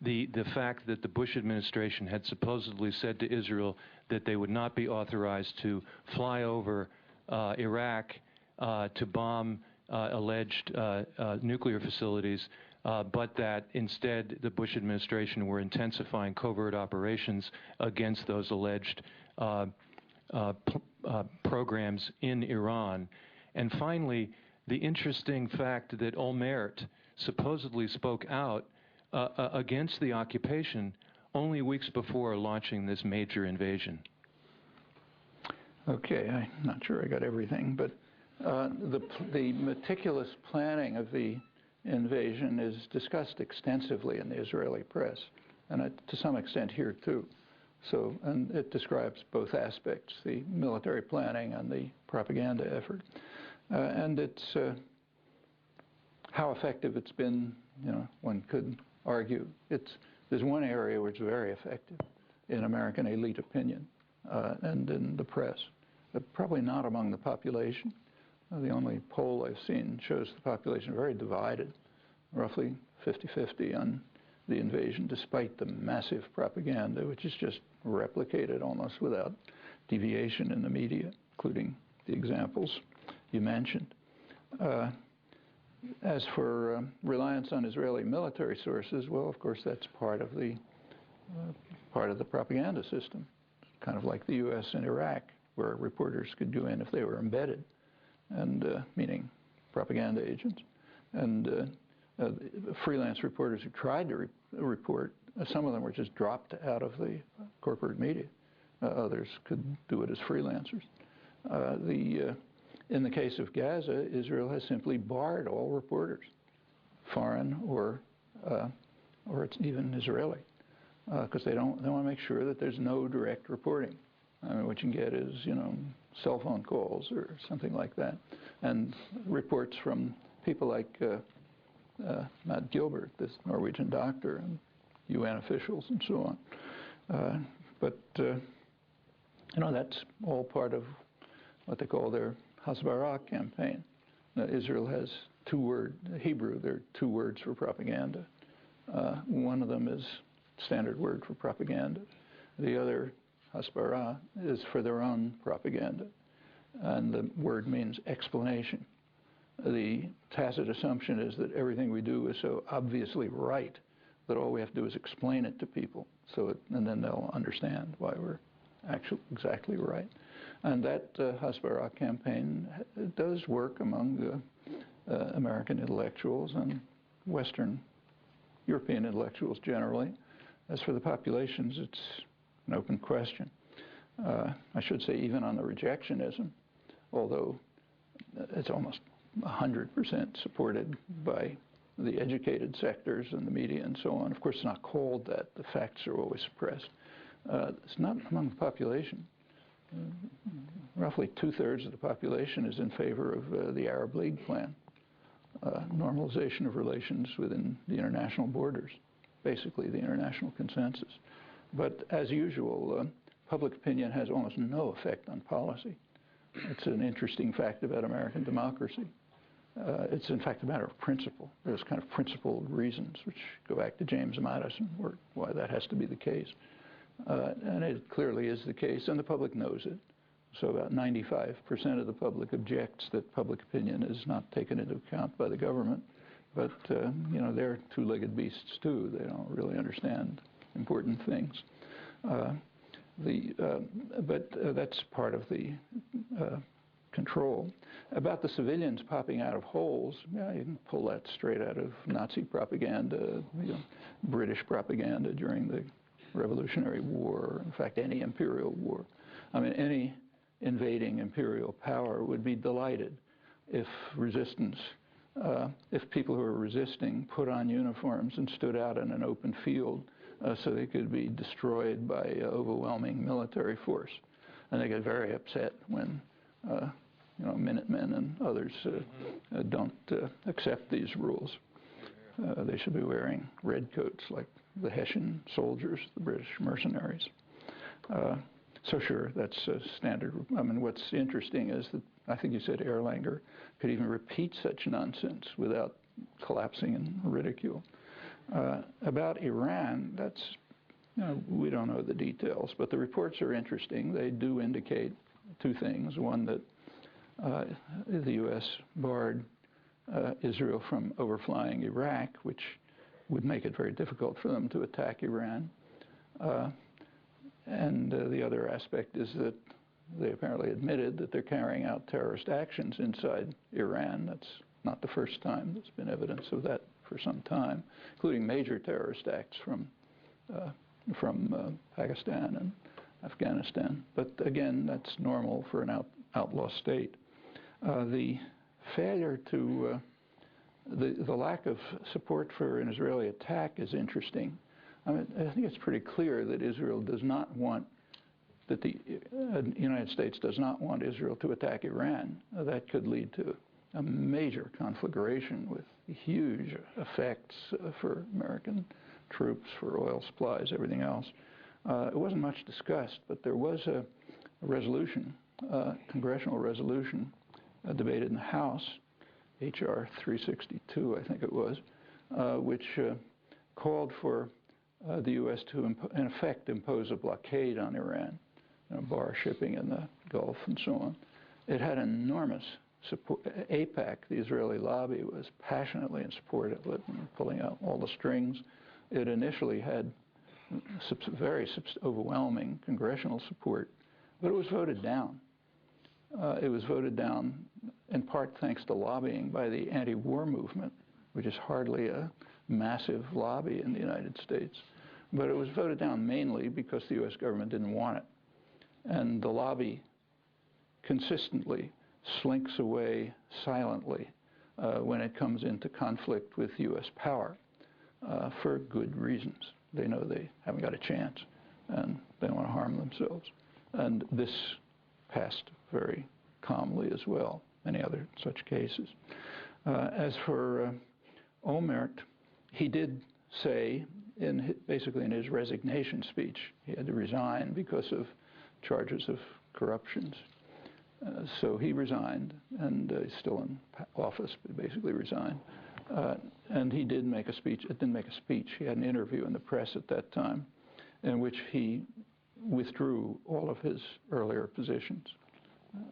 Speaker 3: the fact that the Bush administration had supposedly said to Israel that they would not be authorized to fly over Iraq to bomb alleged nuclear facilities, but that instead the Bush administration were intensifying covert operations against those alleged programs in Iran. And finally, the interesting fact that Olmert supposedly spoke out against the occupation only weeks before launching this major invasion.
Speaker 2: Okay, I'm not sure I got everything, but the meticulous planning of the invasion is discussed extensively in the Israeli press, and to some extent here too. So, and it describes both aspects, the military planning and the propaganda effort. And it's how effective it's been, you know, one could argue. There's one area which is very effective in American elite opinion and in the press, but probably not among the population. The only poll I've seen shows the population very divided, roughly 50-50 on the invasion, despite the massive propaganda, which is just replicated almost without deviation in the media, including the examples you mentioned. As for reliance on Israeli military sources, well, of course, that's part of the propaganda system, kind of like the U.S. in Iraq, where reporters could go in if they were embedded, and meaning propaganda agents. And freelance reporters who tried to report, some of them were just dropped out of the corporate media. Others could do it as freelancers. In the case of Gaza, Israel has simply barred all reporters, foreign or it's even Israeli, because they want to make sure that there's no direct reporting. I mean, what you can get is, you know, cell phone calls or something like that, and reports from people like not Gilbert, this Norwegian doctor, and UN officials and so on. But you know, that's all part of what they call their Hasbara campaign. Israel has Hebrew, there are two words for propaganda. One of them is standard word for propaganda. The other, Hasbara, is for their own propaganda. And the word means explanation. The tacit assumption is that everything we do is so obviously right that all we have to do is explain it to people, and then they'll understand why we're actually exactly right. And that Hasbara campaign does work among American intellectuals and Western European intellectuals generally. As for the populations, it's an open question. I should say even on the rejectionism, although it's almost 100% supported by the educated sectors and the media and so on. Of course, it's not called that. The facts are always suppressed. It's not among the population. Roughly 2/3 of the population is in favor of the Arab League plan, normalization of relations within the international borders, basically the international consensus. But as usual, public opinion has almost no effect on policy. It's an interesting fact about American democracy. It's in fact a matter of principle. There's kind of principled reasons which go back to James Madison, why that has to be the case. And it clearly is the case, and the public knows it. So about 95% of the public objects that public opinion is not taken into account by the government. But, you know, they're two-legged beasts too. They don't really understand important things. But that's part of the control. About the civilians popping out of holes, yeah, you can pull that straight out of Nazi propaganda, you know, British propaganda during the Revolutionary War, in fact, any imperial war. I mean, any invading imperial power would be delighted if resistance, if people who are resisting put on uniforms and stood out in an open field so they could be destroyed by overwhelming military force. And they get very upset when, you know, Minutemen and others don't accept these rules. They should be wearing red coats like the Hessian soldiers, the British mercenaries. So sure, that's standard. I mean, what's interesting is that I think you said Erlanger could even repeat such nonsense without collapsing in ridicule. About Iran, that's, you know, we don't know the details, but the reports are interesting. They do indicate two things. One, that the U.S. barred Israel from overflying Iraq, which would make it very difficult for them to attack Iran. And the other aspect is that they apparently admitted that they're carrying out terrorist actions inside Iran. That's not the first time. There's been evidence of that for some time, including major terrorist acts from Pakistan and Afghanistan. But again, that's normal for an outlaw state. The failure to, the lack of support for an Israeli attack is interesting. I mean, I think it's pretty clear that Israel does not want, that the United States does not want Israel to attack Iran. That could lead to a major conflagration with huge effects for American troops, for oil supplies, everything else. It wasn't much discussed, but there was a resolution, congressional resolution, debated in the House, H.R. 362, I think it was, which called for the U.S. to, in effect, impose a blockade on Iran, you know, bar shipping in the Gulf and so on. It had enormous support. AIPAC, the Israeli lobby, was passionately in support of it and pulling out all the strings. It initially had very overwhelming congressional support, but it was voted down. It was voted down in part thanks to lobbying by the anti-war movement, which is hardly a massive lobby in the United States. But it was voted down mainly because the U.S. government didn't want it. And the lobby consistently slinks away silently when it comes into conflict with U.S. power for good reasons. They know they haven't got a chance and they don't want to harm themselves. And this passed very calmly as well, many other such cases. As for Olmert, he did say, basically in his resignation speech, he had to resign because of charges of corruptions. So he resigned, and he's still in office, but basically resigned. And he did make a speech. It didn't make a speech. He had an interview in the press at that time in which he withdrew all of his earlier positions,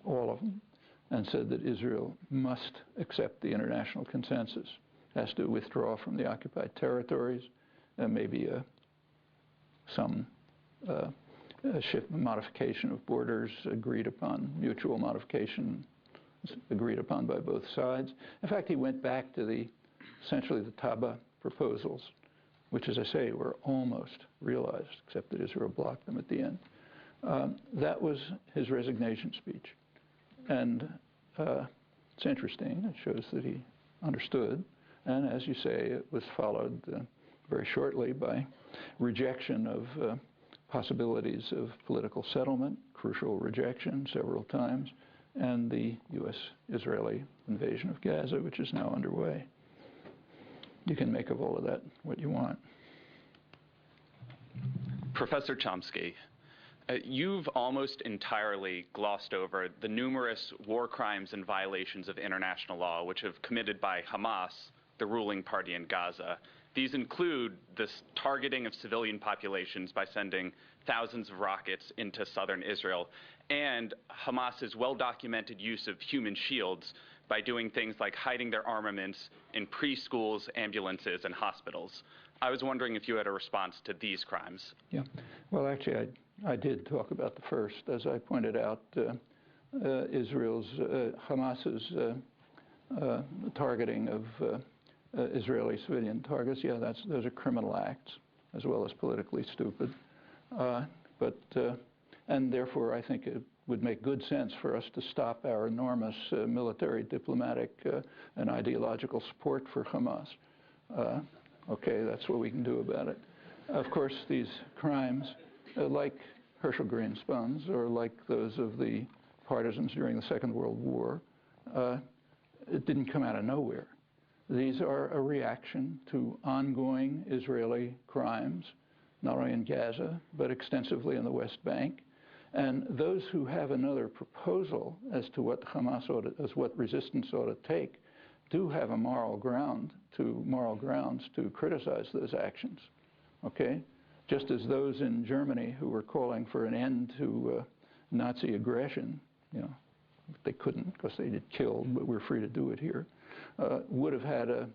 Speaker 2: all of them, and said that Israel must accept the international consensus, has to withdraw from the occupied territories, and maybe some modification of borders agreed upon, mutual modification agreed upon by both sides. In fact, he went back to essentially the Taba proposals, which, as I say, were almost realized, except that Israel blocked them at the end. That was his resignation speech. And it's interesting. It shows that he understood. And as you say, it was followed very shortly by rejection of possibilities of political settlement, crucial rejection several times, and the U.S.-Israeli invasion of Gaza, which is now underway. You can make of all of that what you want.
Speaker 5: Professor Chomsky, you've almost entirely glossed over the numerous war crimes and violations of international law which have committed by Hamas, the ruling party in Gaza. These include this targeting of civilian populations by sending thousands of rockets into southern Israel, and Hamas's well-documented use of human shields by doing things like hiding their armaments in preschools, ambulances, and hospitals. I was wondering if you had a response to these crimes.
Speaker 2: Yeah. Well, actually, I did talk about the first. As I pointed out, Hamas's targeting of Israeli civilian targets, yeah, those are criminal acts, as well as politically stupid. And therefore, I think it would make good sense for us to stop our enormous military, diplomatic, and ideological support for Hamas. Okay, that's what we can do about it. Of course, these crimes, like Herschel Greenspun's or like those of the partisans during the Second World War, it didn't come out of nowhere. These are a reaction to ongoing Israeli crimes, not only in Gaza, but extensively in the West Bank. And those who have another proposal as to what Hamas as what resistance ought to take, do have a moral grounds to criticize those actions. Okay, just as those in Germany who were calling for an end to Nazi aggression, you know, they couldn't because they get killed, but we're free to do it here, would have had a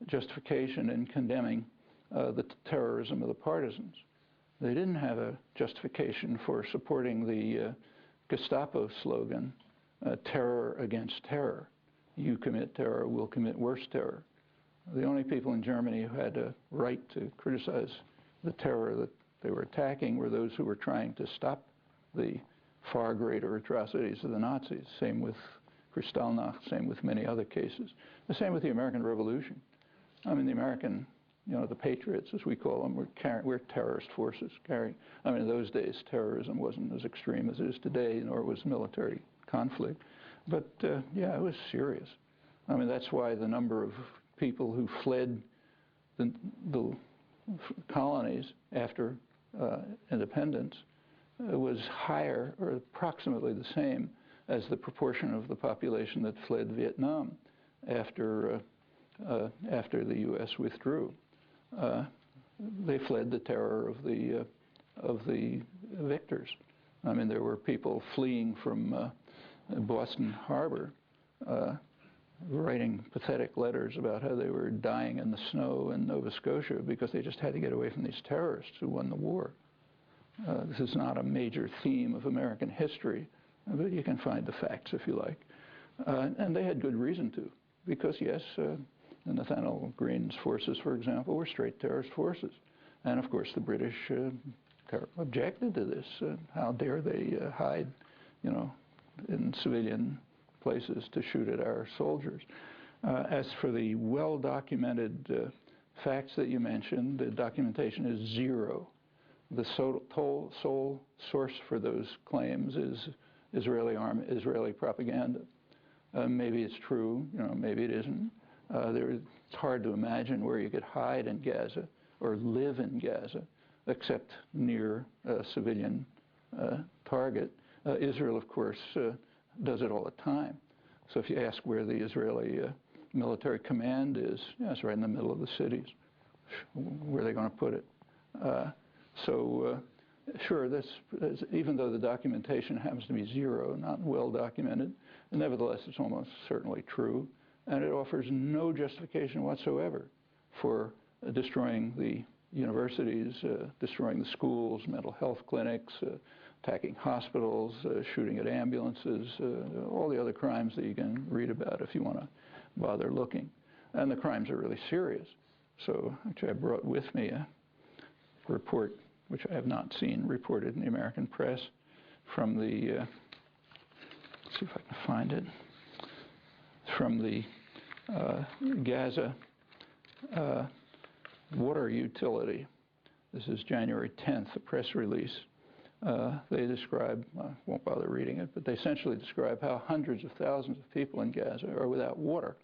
Speaker 2: justification in condemning the terrorism of the partisans. They didn't have a justification for supporting the Gestapo slogan, terror against terror. You commit terror, we'll commit worse terror. The only people in Germany who had a right to criticize the terror that they were attacking were those who were trying to stop the far greater atrocities of the Nazis. Same with Kristallnacht, same with many other cases. The same with the American Revolution. I mean, the American, you know, the patriots, as we call them, we're terrorist forces. I mean, in those days, terrorism wasn't as extreme as it is today, nor was military conflict. But, yeah, it was serious. I mean, that's why the number of people who fled the colonies after independence was higher, or approximately the same, as the proportion of the population that fled Vietnam after the U.S. withdrew. They fled the terror of the victors. I mean, there were people fleeing from Boston Harbor, writing pathetic letters about how they were dying in the snow in Nova Scotia because they just had to get away from these terrorists who won the war. This is not a major theme of American history, but you can find the facts if you like. And they had good reason to, because yes, Nathaniel Greene's forces, for example, were straight terrorist forces. And of course the British objected to this. How dare they hide, you know, in civilian places to shoot at our soldiers. As for the well-documented facts that you mentioned, the documentation is zero. The sole source for those claims is Israeli propaganda. Maybe it's true, you know, maybe it isn't. It's hard to imagine where you could hide in Gaza or live in Gaza, except near a civilian target. Israel, of course, does it all the time. So if you ask where the Israeli military command is, yeah, it's right in the middle of the cities. Where are they going to put it? Sure, even though the documentation happens to be zero, not well documented, nevertheless, it's almost certainly true, and it offers no justification whatsoever for destroying the universities, destroying the schools, mental health clinics, attacking hospitals, shooting at ambulances, all the other crimes that you can read about if you want to bother looking. And the crimes are really serious. So actually I brought with me a report, which I have not seen reported in the American press, from the, let's see if I can find it, from the Gaza water utility. This is January 10th, a press release. They describe, I won't bother reading it, but they essentially describe how hundreds of thousands of people in Gaza are without water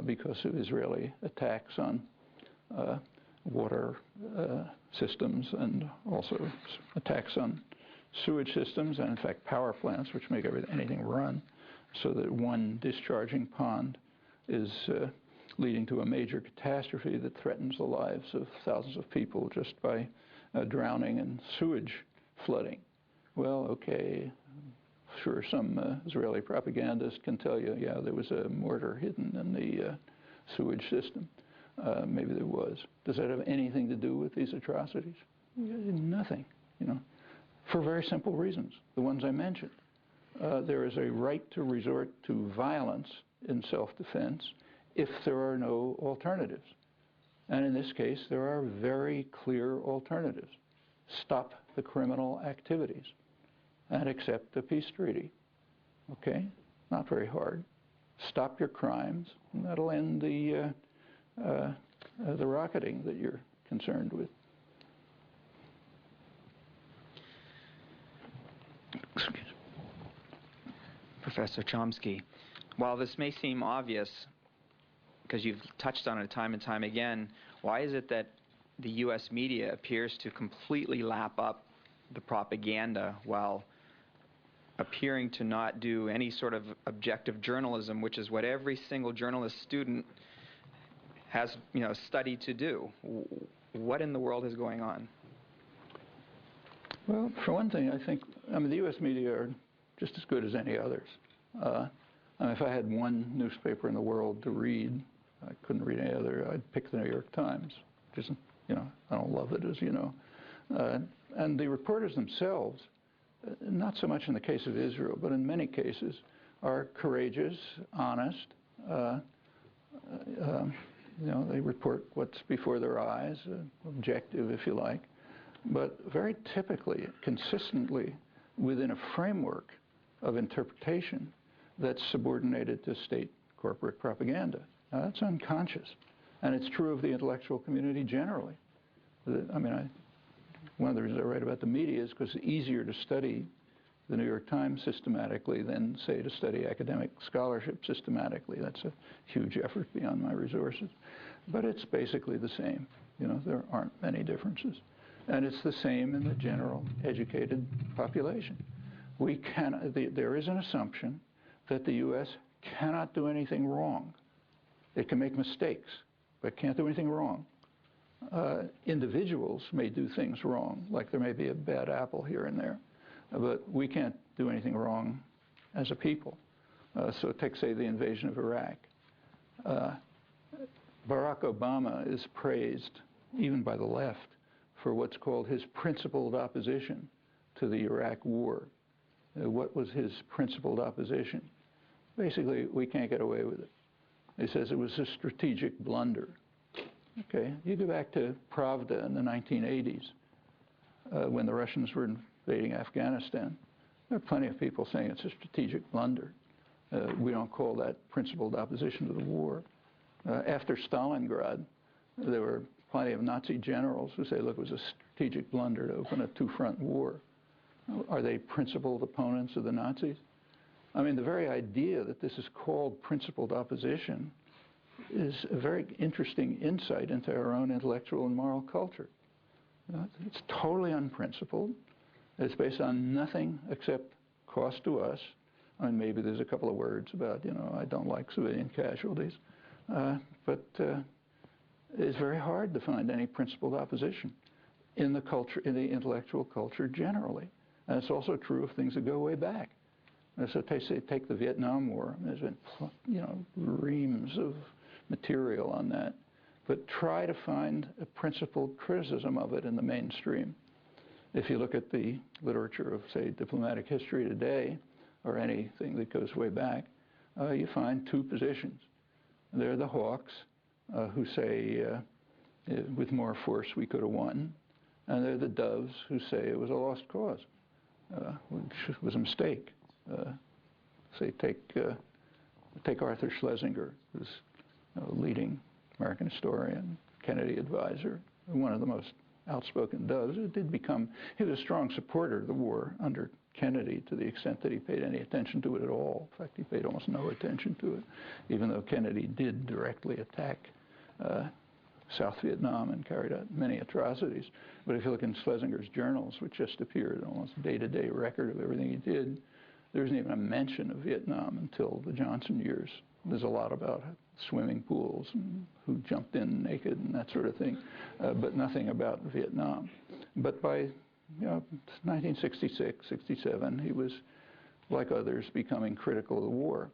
Speaker 2: because of Israeli attacks on water systems and also attacks on sewage systems and, in fact, power plants, which make anything run, so that one discharging pond is leading to a major catastrophe that threatens the lives of thousands of people just by drowning and sewage flooding. Well, okay, sure, some Israeli propagandist can tell you, yeah, there was a mortar hidden in the sewage system. Maybe there was. Does that have anything to do with these atrocities? Nothing, you know, for very simple reasons, the ones I mentioned. There is a right to resort to violence in self-defense if there are no alternatives. And in this case, there are very clear alternatives. Stop the criminal activities and accept the peace treaty. Okay? Not very hard. Stop your crimes, and that'll end the rocketing that you're concerned with.
Speaker 6: Professor Chomsky, while this may seem obvious, because you've touched on it time and time again, why is it that the U.S. media appears to completely lap up the propaganda while appearing to not do any sort of objective journalism, which is what every single journalist student has, you know, studied to do? What in the world is going on?
Speaker 2: Well, for one thing, I think, the U.S. media are just as good as any others. If I had one newspaper in the world to read, I couldn't read any other, I'd pick the New York Times. Just, you know, I don't love it, as you know. And the reporters themselves, not so much in the case of Israel, but in many cases, are courageous, honest. You know, they report what's before their eyes, objective, if you like, but very typically, consistently, within a framework of interpretation that's subordinated to state corporate propaganda. Now, that's unconscious, and it's true of the intellectual community generally. One of the reasons I write about the media is because it's easier to study the New York Times systematically than, say, to study academic scholarship systematically. That's a huge effort beyond my resources. But it's basically the same. You know, there aren't many differences. And it's the same in the general educated population. There is an assumption that the U.S. cannot do anything wrong. It can make mistakes, but can't do anything wrong. Individuals may do things wrong, like there may be a bad apple here and there, but we can't do anything wrong as a people. So take, say, the invasion of Iraq. Barack Obama is praised, even by the left, for what's called his principled opposition to the Iraq war. What was his principled opposition? Basically, we can't get away with it. He says it was a strategic blunder. Okay, you go back to Pravda in the 1980s, when the Russians were invading Afghanistan. There are plenty of people saying it's a strategic blunder. We don't call that principled opposition to the war. After Stalingrad, there were plenty of Nazi generals who say, look, it was a strategic blunder to open a two-front war. Are they principled opponents of the Nazis? I mean, the very idea that this is called principled opposition is a very interesting insight into our own intellectual and moral culture. It's totally unprincipled. It's based on nothing except cost to us. I mean, maybe there's a couple of words about, you know, I don't like civilian casualties. But it's very hard to find any principled opposition in the culture, in the intellectual culture generally. And it's also true of things that go way back. And so take the Vietnam War. There's been, you know, reams of material on that. but try to find a principled criticism of it in the mainstream. If you look at the literature of, say, diplomatic history today, or anything that goes way back, you find two positions. They're the hawks, who say, with more force we could have won, and they're the doves who say it was a lost cause, which was a mistake. Say, take Arthur Schlesinger, who's a leading American historian, Kennedy advisor, one of the most outspoken doves. He was a strong supporter of the war under Kennedy to the extent that he paid any attention to it at all. In fact, he paid almost no attention to it, even though Kennedy did directly attack South Vietnam and carried out many atrocities. But if you look in Schlesinger's journals, which just appeared, almost day-to-day record of everything he did, there isn't even a mention of Vietnam until the Johnson years. There's a lot about swimming pools and who jumped in naked and that sort of thing, but nothing about Vietnam. But by 1966, 67, he was, like others, becoming critical of the war.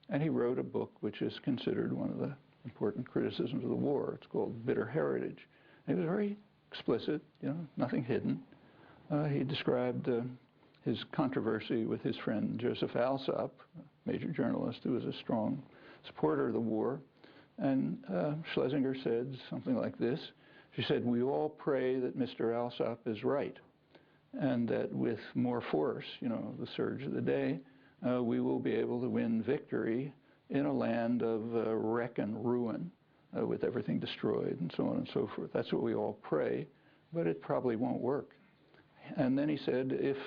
Speaker 2: And he wrote a book which is considered one of the important criticisms of the war. It's called Bitter Heritage. And he was very explicit, nothing hidden. He described his controversy with his friend Joseph Alsop, a major journalist who was a strong supporter of the war. And Schlesinger said something like this. She said, "We all pray that Mr. Alsop is right, and that with more force, the surge of the day, we will be able to win victory in a land of wreck and ruin, with everything destroyed and so on and so forth. That's what we all pray, but it probably won't work." And then he said, if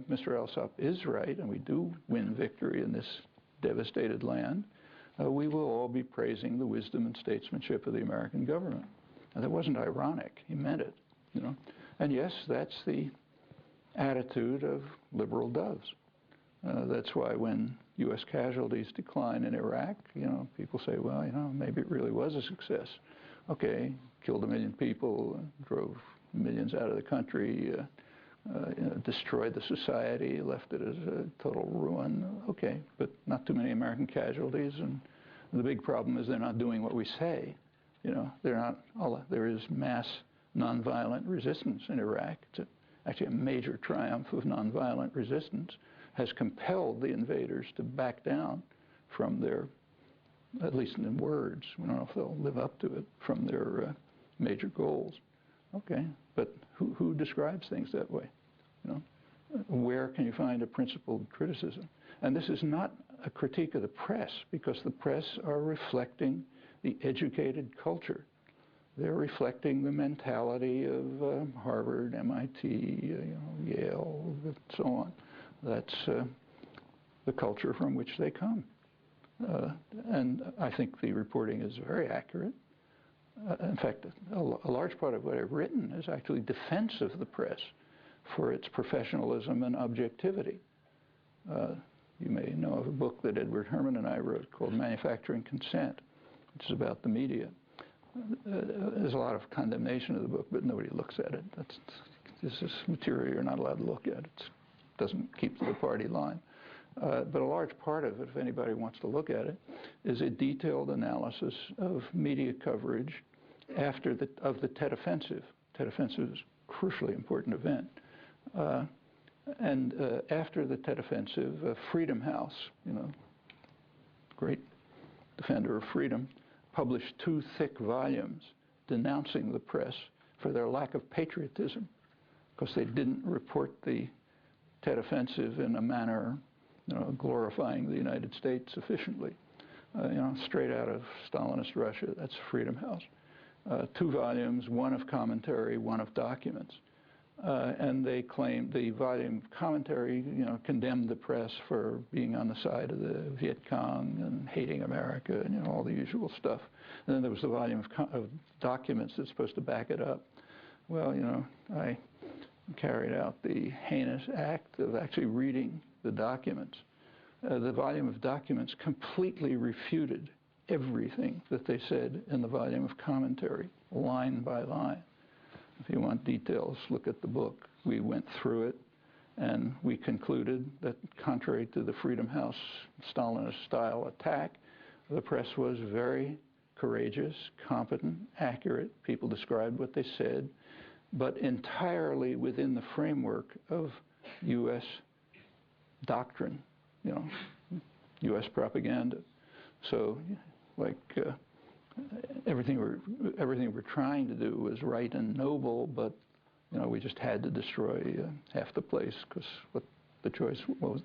Speaker 2: Mr. Alsop is right, and we do win victory in this devastated land, we will all be praising the wisdom and statesmanship of the American government. And that wasn't ironic. He meant it, And yes, that's the attitude of liberal doves. That's why when U.S. casualties decline in Iraq, people say, well, maybe it really was a success. Okay, killed 1 million people, drove millions out of the country, destroyed the society, left it as a total ruin. Okay, but not too many American casualties, and the big problem is they're not doing what we say. There is mass nonviolent resistance in Iraq. It's actually a major triumph of nonviolent resistance, has compelled the invaders to back down from their, at least in words, we don't know if they'll live up to it, from their major goals. Okay, but who describes things that way? Where can you find a principled criticism? And this is not a critique of the press, because the press are reflecting the educated culture. They're reflecting the mentality of Harvard, MIT, Yale, and so on. That's the culture from which they come. And I think the reporting is very accurate. In fact, a large part of what I've written is actually defense of the press for its professionalism and objectivity. You may know of a book that Edward Herman and I wrote called Manufacturing Consent, which is about the media. There's a lot of condemnation of the book, but nobody looks at it. This is material you're not allowed to look at. It doesn't keep to the party line. But a large part of it, if anybody wants to look at it, is a detailed analysis of media coverage of the Tet Offensive. Tet Offensive is a crucially important event. And after the Tet Offensive, Freedom House, great defender of freedom, published 2 thick volumes denouncing the press for their lack of patriotism, because they didn't report the Tet Offensive in a manner glorifying the United States sufficiently. Straight out of Stalinist Russia, that's Freedom House. 2 volumes, one of commentary, one of documents. And they claimed the volume of commentary, condemned the press for being on the side of the Viet Cong and hating America and all the usual stuff. And then there was the volume of documents that's supposed to back it up. Well, I carried out the heinous act of actually reading the documents. The volume of documents completely refuted everything that they said in the volume of commentary, line by line. If you want details, look at the book. We went through it, and we concluded that contrary to the Freedom House Stalinist-style attack, the press was very courageous, competent, accurate. People described what they said, but entirely within the framework of U.S. doctrine, U.S. propaganda. So, like, everything we're trying to do was right and noble, but we just had to destroy half the place because what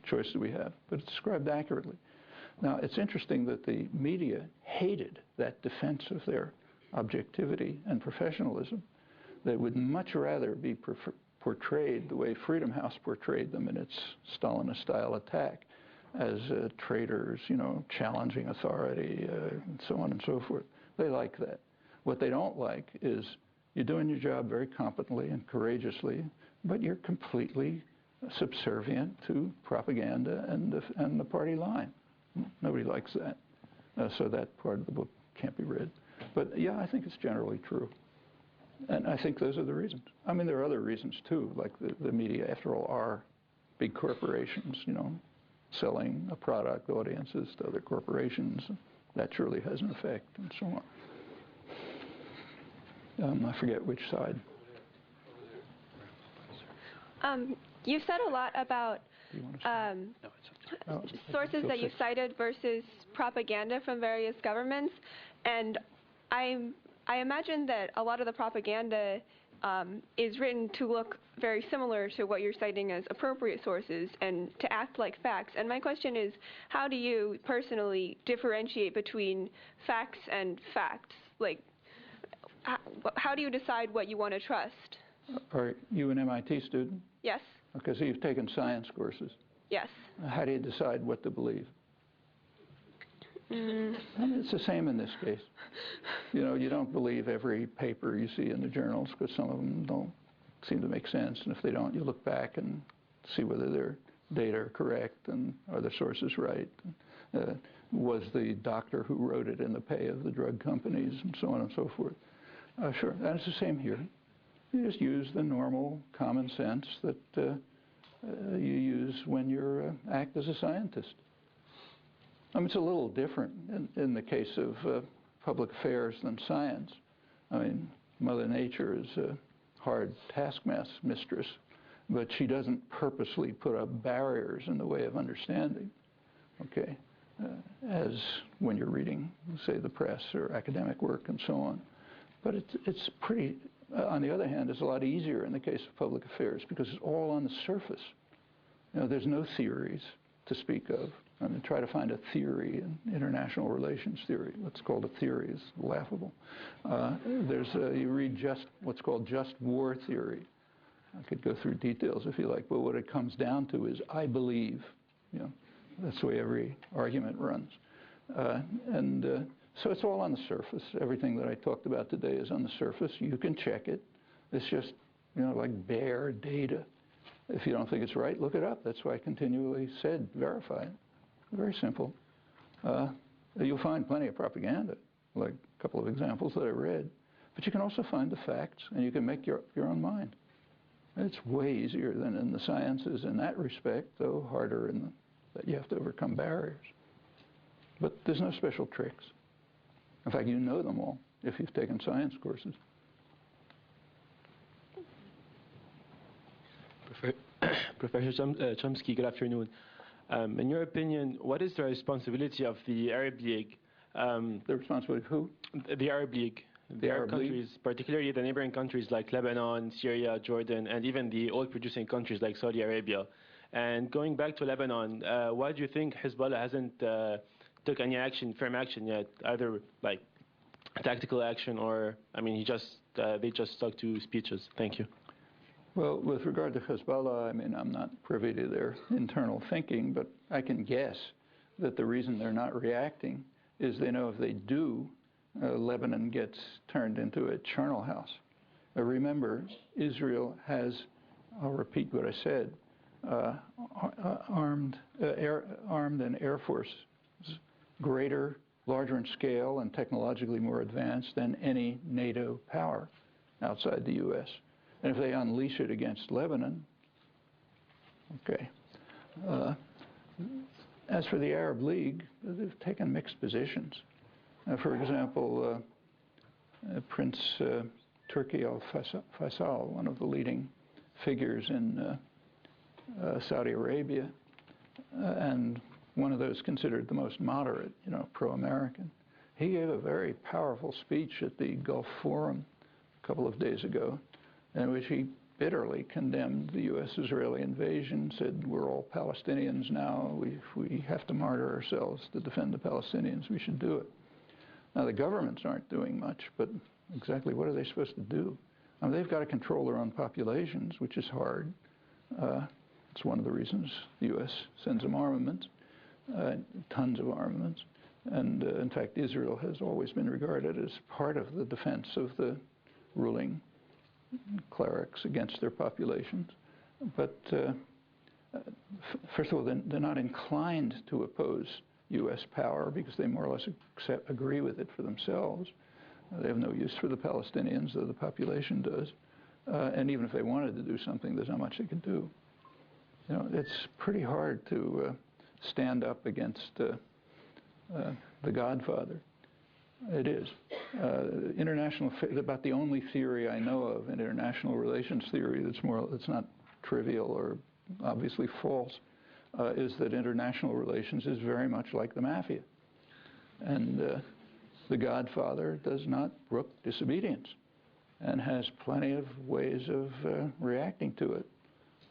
Speaker 2: choice do we have? But it's described accurately. Now, it's interesting that the media hated that defense of their objectivity and professionalism. They would much rather be portrayed the way Freedom House portrayed them in its Stalinist-style attack, as traitors, challenging authority, and so on and so forth. They like that. What they don't like is you're doing your job very competently and courageously, but you're completely subservient to propaganda and the party line. Nobody likes that. So that part of the book can't be read. But yeah, I think it's generally true. And I think those are the reasons. I mean, there are other reasons too, like the media, after all, are big corporations, selling a product, audiences to other corporations. That surely has an effect, and so on. I forget which side.
Speaker 7: You've said a lot about sources that you've cited versus propaganda from various governments, and I imagine that a lot of the propaganda is written to look very similar to what you're citing as appropriate sources and to act like facts. And my question is, how do you personally differentiate between facts and facts? Like, how do you decide what you want to trust?
Speaker 2: Are you an MIT student?
Speaker 7: Yes.
Speaker 2: Okay, so you've taken science courses.
Speaker 7: Yes.
Speaker 2: How do you decide what to believe? I mean, it's the same in this case. You don't believe every paper you see in the journals because some of them don't seem to make sense. And if they don't, you look back and see whether their data are correct and are the sources right. Was the doctor who wrote it in the pay of the drug companies and so on and so forth. Sure, and it's the same here. You just use the normal common sense that you use when you act as a scientist. I mean, it's a little different in the case of public affairs than science. I mean, Mother Nature is a hard taskmistress, but she doesn't purposely put up barriers in the way of understanding, okay, as when you're reading, say, the press or academic work and so on. But it's pretty, on the other hand, it's a lot easier in the case of public affairs because it's all on the surface. There's no theories to speak of. I mean, try to find a theory in international relations theory. What's called a theory is laughable. You read what's called just war theory. I could go through details if you like, but what it comes down to is I believe. That's the way every argument runs. So it's all on the surface. Everything that I talked about today is on the surface. You can check it. It's just, like bare data. If you don't think it's right, look it up. That's why I continually said verify it. Very simple. You'll find plenty of propaganda, like a couple of examples that I read. But you can also find the facts, and you can make your own mind. It's way easier than in the sciences in that respect, though harder in that you have to overcome barriers. But there's no special tricks. In fact, you know them all if you've taken science courses.
Speaker 8: Professor Chomsky, good afternoon. In your opinion, what is the responsibility of the Arab League?
Speaker 2: The responsibility of who?
Speaker 8: The Arab League. The Arab countries, particularly the neighboring countries like Lebanon, Syria, Jordan, and even the oil-producing countries like Saudi Arabia. And going back to Lebanon, why do you think Hezbollah hasn't took any firm action yet, either like tactical action or, I mean, they just stuck to speeches? Thank you.
Speaker 2: Well, with regard to Hezbollah, I mean, I'm not privy to their internal thinking, but I can guess that the reason they're not reacting is they know if they do, Lebanon gets turned into a charnel house. Remember, Israel has, I'll repeat what I said, armed and air force greater, larger in scale and technologically more advanced than any NATO power outside the U.S. And if they unleash it against Lebanon, okay. As for the Arab League, they've taken mixed positions. For example, Prince Turki al-Faisal, one of the leading figures in Saudi Arabia, and one of those considered the most moderate, pro-American. He gave a very powerful speech at the Gulf Forum a couple of days ago, in which he bitterly condemned the U.S.-Israeli invasion, said we're all Palestinians now, if we have to martyr ourselves to defend the Palestinians, we should do it. Now, the governments aren't doing much, but exactly what are they supposed to do? I mean, they've got to control their own populations, which is hard. It's one of the reasons the U.S. sends them armaments, tons of armaments. And in fact, Israel has always been regarded as part of the defense of the ruling clerics against their populations. But first of all, they're not inclined to oppose U.S. power because they more or less agree with it for themselves. They have no use for the Palestinians, though the population does. And even if they wanted to do something, there's not much they can do. It's pretty hard to stand up against the Godfather. It is. About the only theory I know of in international relations theory that's not trivial or obviously false is that international relations is very much like the mafia. And the Godfather does not brook disobedience and has plenty of ways of reacting to it.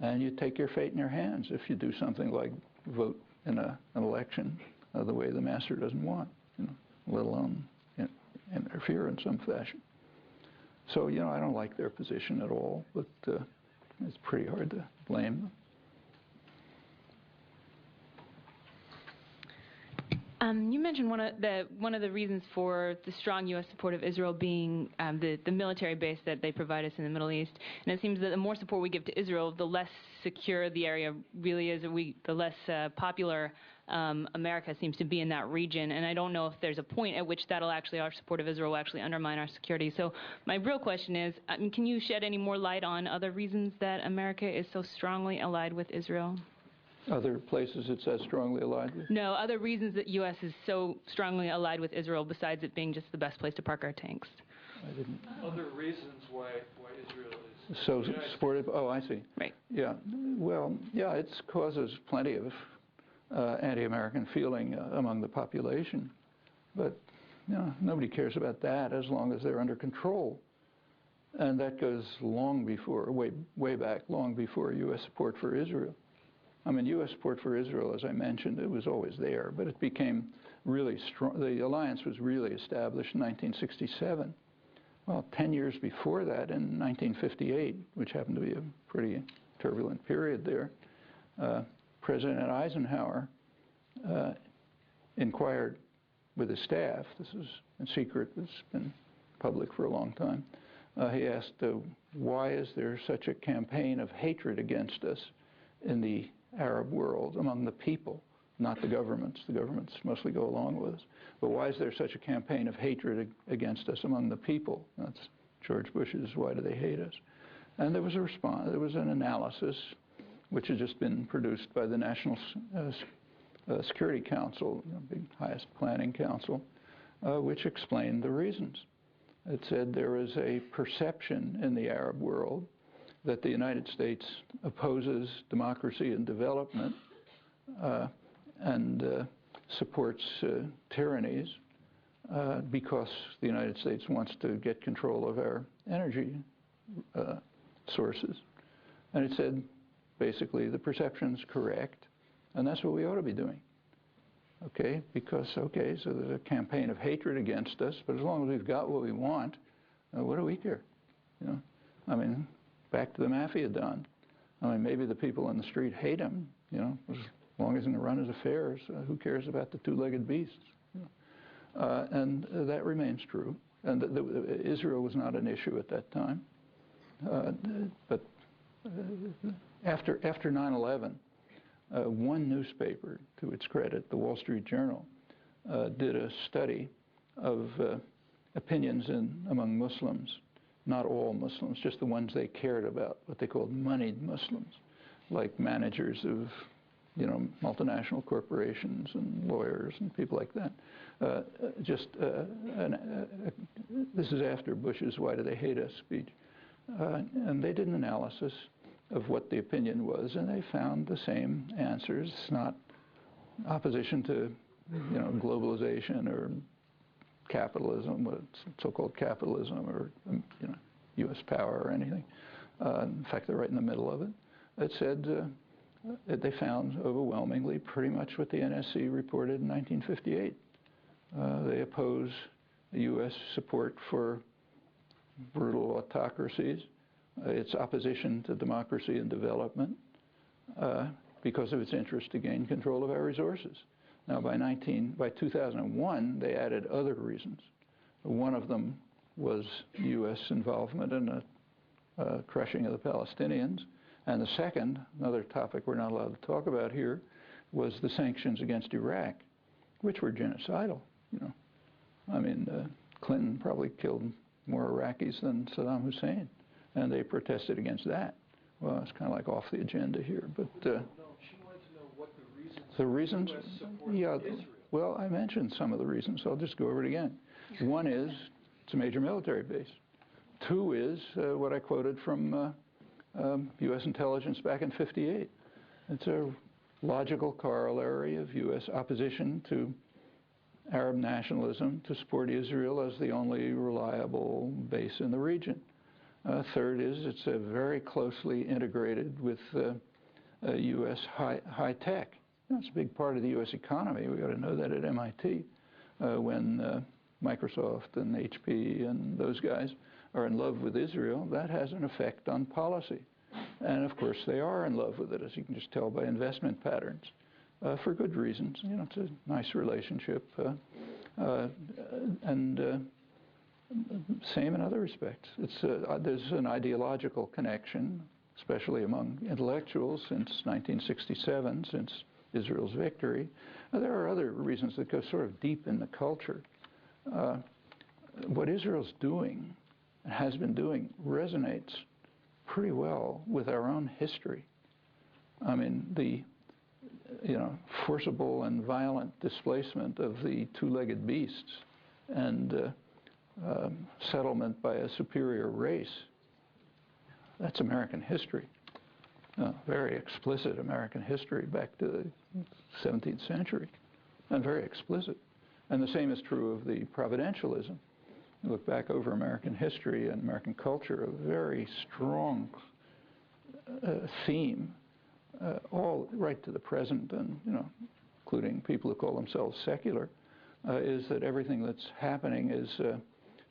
Speaker 2: And you take your fate in your hands if you do something like vote in an election the way the master doesn't want, let alone interfere in some fashion. So, I don't like their position at all, but it's pretty hard to blame them.
Speaker 9: You mentioned one of the reasons for the strong U.S. support of Israel being the military base that they provide us in the Middle East. And it seems that the more support we give to Israel, the less secure the area really is, the less popular America seems to be in that region. And I don't know if there's a point at which our support of Israel will actually undermine our security. So my real question is, can you shed any more light on other reasons that America is so strongly allied with Israel?
Speaker 2: Other places it's as strongly allied with?
Speaker 9: No, other reasons that U.S. is so strongly allied with Israel besides it being just the best place to park our tanks.
Speaker 2: I didn't.
Speaker 3: Other reasons why Israel is
Speaker 2: so supportive? Oh, I see.
Speaker 9: Right.
Speaker 2: Yeah. Well, yeah, it causes plenty of anti-American feeling among the population, but nobody cares about that as long as they're under control, and that goes long before, way back, long before U.S. support for Israel. I mean, U.S. support for Israel, as I mentioned, it was always there, but it became really strong. The alliance was really established in 1967. Well, 10 years before that, in 1958, which happened to be a pretty turbulent period there, President Eisenhower inquired with his staff. This is in secret. It's been public for a long time. He asked, why is there such a campaign of hatred against us in the Arab world, among the people, not the governments. The governments mostly go along with us. But why is there such a campaign of hatred against us among the people? That's George Bush's "Why do they hate us?" And there was a response. There was an analysis, which had just been produced by the National Security Council, big highest planning council, which explained the reasons. It said there is a perception in the Arab world that the United States opposes democracy and development and supports tyrannies because the United States wants to get control of our energy sources. And it said, basically, the perception's correct, and that's what we ought to be doing. Okay, because, so there's a campaign of hatred against us, but as long as we've got what we want, what do we care? I mean, back to the mafia, Don. I mean, maybe the people on the street hate him, as long as he can run his affairs. Who cares about the two-legged beasts? And that remains true. And Israel was not an issue at that time. But after 9/11, one newspaper, to its credit, the Wall Street Journal, did a study of opinions among Muslims. Not all Muslims, just the ones they cared about, what they called moneyed Muslims, like managers of multinational corporations and lawyers and people like that. This is after Bush's "Why Do They Hate Us" speech. And they did an analysis of what the opinion was, and they found the same answers. It's not opposition to, globalization or capitalism, so-called capitalism, or U.S. power or anything. In fact, they're right in the middle of it. It said that they found overwhelmingly pretty much what the NSC reported in 1958. They oppose the U.S. support for brutal autocracies, its opposition to democracy and development, because of its interest to gain control of our resources. Now, by 2001, they added other reasons. One of them was U.S. involvement in the crushing of the Palestinians. And the second, another topic we're not allowed to talk about here, was the sanctions against Iraq, which were genocidal. Clinton probably killed more Iraqis than Saddam Hussein, and they protested against that. Well, it's kind of like off the agenda here, but
Speaker 3: no, she wanted to know what the reasons.
Speaker 2: Yeah. Well, I mentioned some of the reasons, so I'll just go over it again. One is it's a major military base. Two is what I quoted from U.S. intelligence back in '58. It's a logical corollary of U.S. opposition to Arab nationalism to support Israel as the only reliable base in the region. Third is it's very closely integrated with U.S. high tech. It's a big part of the U.S. economy. We got to know that at MIT when Microsoft and HP and those guys are in love with Israel, that has an effect on policy. And of course they are in love with it, as you can just tell by investment patterns, for good reasons. It's a nice relationship. Same in other respects. There's an ideological connection, especially among intellectuals, since 1967, since Israel's victory. There are other reasons that go sort of deep in the culture. What Israel's doing, has been doing, resonates pretty well with our own history. The forcible and violent displacement of the two-legged beasts and settlement by a superior race, that's American history. Very explicit American history back to the 17th century, and very explicit. And the same is true of the providentialism. You look back over American history and American culture, a very strong theme, all right to the present, and including people who call themselves secular, is that everything that's happening is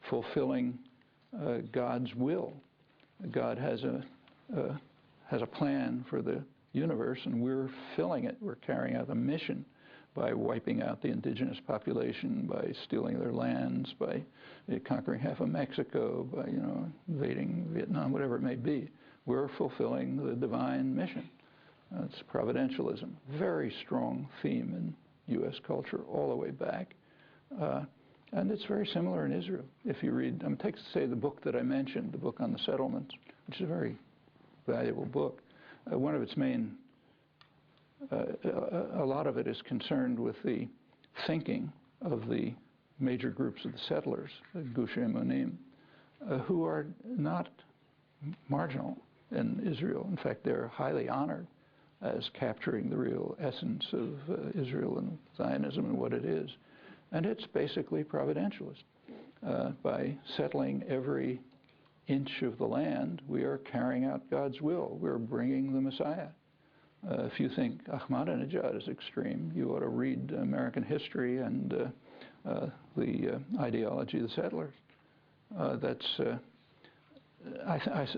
Speaker 2: fulfilling God's will. God has a plan for the universe, and we're filling it. We're carrying out a mission by wiping out the indigenous population, by stealing their lands, by conquering half of Mexico, by invading Vietnam, whatever it may be. We're fulfilling the divine mission. It's providentialism, very strong theme in U.S. culture all the way back. And it's very similar in Israel. If you read, take, say, the book that I mentioned, the book on the settlements, which is a very valuable book. One of its main, a lot of it is concerned with the thinking of the major groups of the settlers, the Gush Emunim, who are not marginal in Israel. In fact, they're highly honored as capturing the real essence of Israel and Zionism and what it is. And it's basically providentialist. By settling every inch of the land, we are carrying out God's will. We're bringing the Messiah. If you think Ahmadinejad is extreme, you ought to read American history and the ideology of the settlers. I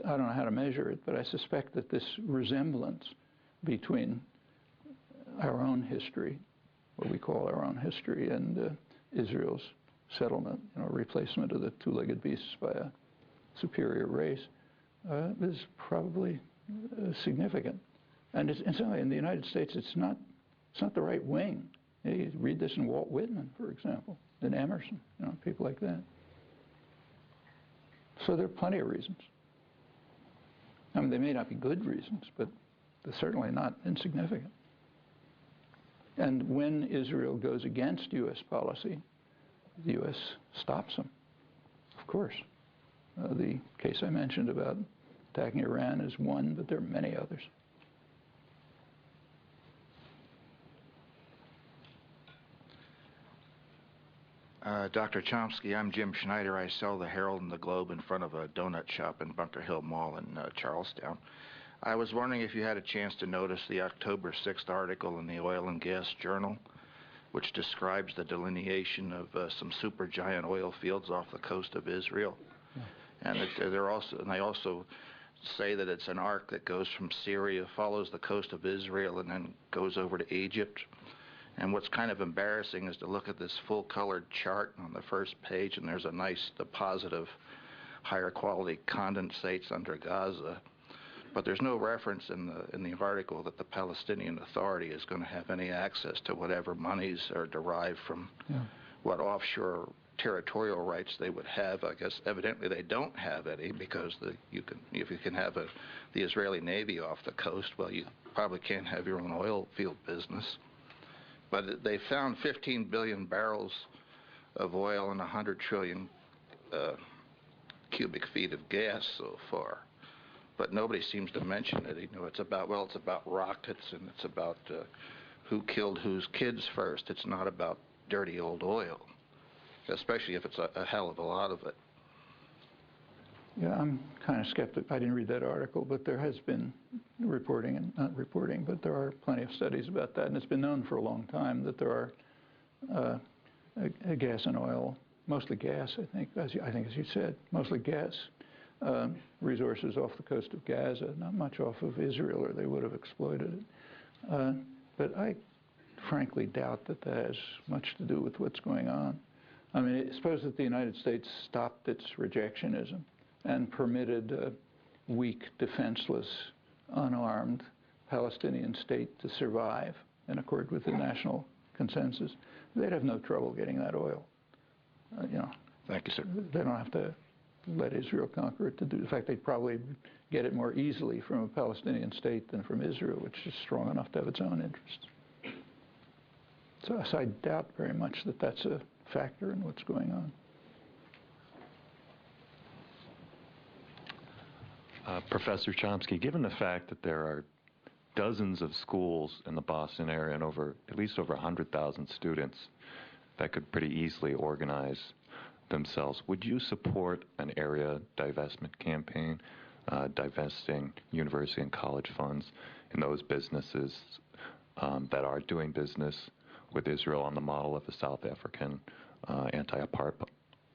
Speaker 2: don't know how to measure it, but I suspect that this resemblance between our own history, what we call our own history, and Israel's settlement, replacement of the two-legged beasts by a superior race, is probably significant. And in the United States, it's not the right wing. You read this in Walt Whitman, for example, in Emerson, people like that. So there are plenty of reasons. They may not be good reasons, but they're certainly not insignificant. And when Israel goes against U.S. policy, the U.S. stops them, of course. The case I mentioned about attacking Iran is one, but there are many others.
Speaker 10: Dr. Chomsky, I'm Jim Schneider. I sell the Herald and the Globe in front of a donut shop in Bunker Hill Mall in Charlestown. I was wondering if you had a chance to notice the October 6th article in the Oil and Gas Journal, which describes the delineation of some supergiant oil fields off the coast of Israel. Yeah. And they also say that it's an arc that goes from Syria, follows the coast of Israel, and then goes over to Egypt. And what's kind of embarrassing is to look at this full-colored chart on the first page, and there's a nice deposit of higher quality condensates under Gaza. But there's no reference in the article that the Palestinian Authority is going to have any access to whatever monies are derived from what offshore territorial rights they would have. I guess evidently they don't have any, because if you can have the Israeli Navy off the coast, well, you probably can't have your own oil field business. But they found 15 billion barrels of oil and 100 trillion cubic feet of gas so far. But nobody seems to mention it. You know, it's about rockets, and it's about who killed whose kids first. It's not about dirty old oil, especially if it's a hell of a lot of it.
Speaker 2: Yeah, I'm kind of skeptical. I didn't read that article, but there has been reporting, and not reporting, but there are plenty of studies about that, and it's been known for a long time that there are gas and oil, mostly gas, I think, as you said, mostly gas resources off the coast of Gaza, not much off of Israel, or they would have exploited it. But I frankly doubt that that has much to do with what's going on. I mean, suppose that the United States stopped its rejectionism and permitted a weak, defenseless, unarmed Palestinian state to survive in accord with the national consensus. They'd have no trouble getting that oil. You know,
Speaker 10: thank you, sir.
Speaker 2: They don't have to let Israel conquer it to do. In fact, they'd probably get it more easily from a Palestinian state than from Israel, which is strong enough to have its own interests. So I doubt very much that that's a factor in what's going on.
Speaker 11: Professor Chomsky, given the fact that there are dozens of schools in the Boston area and at least over 100,000 students that could pretty easily organize themselves, would you support an area divestment campaign, divesting university and college funds in those businesses that are doing business with Israel on the model of the South African anti-apartheid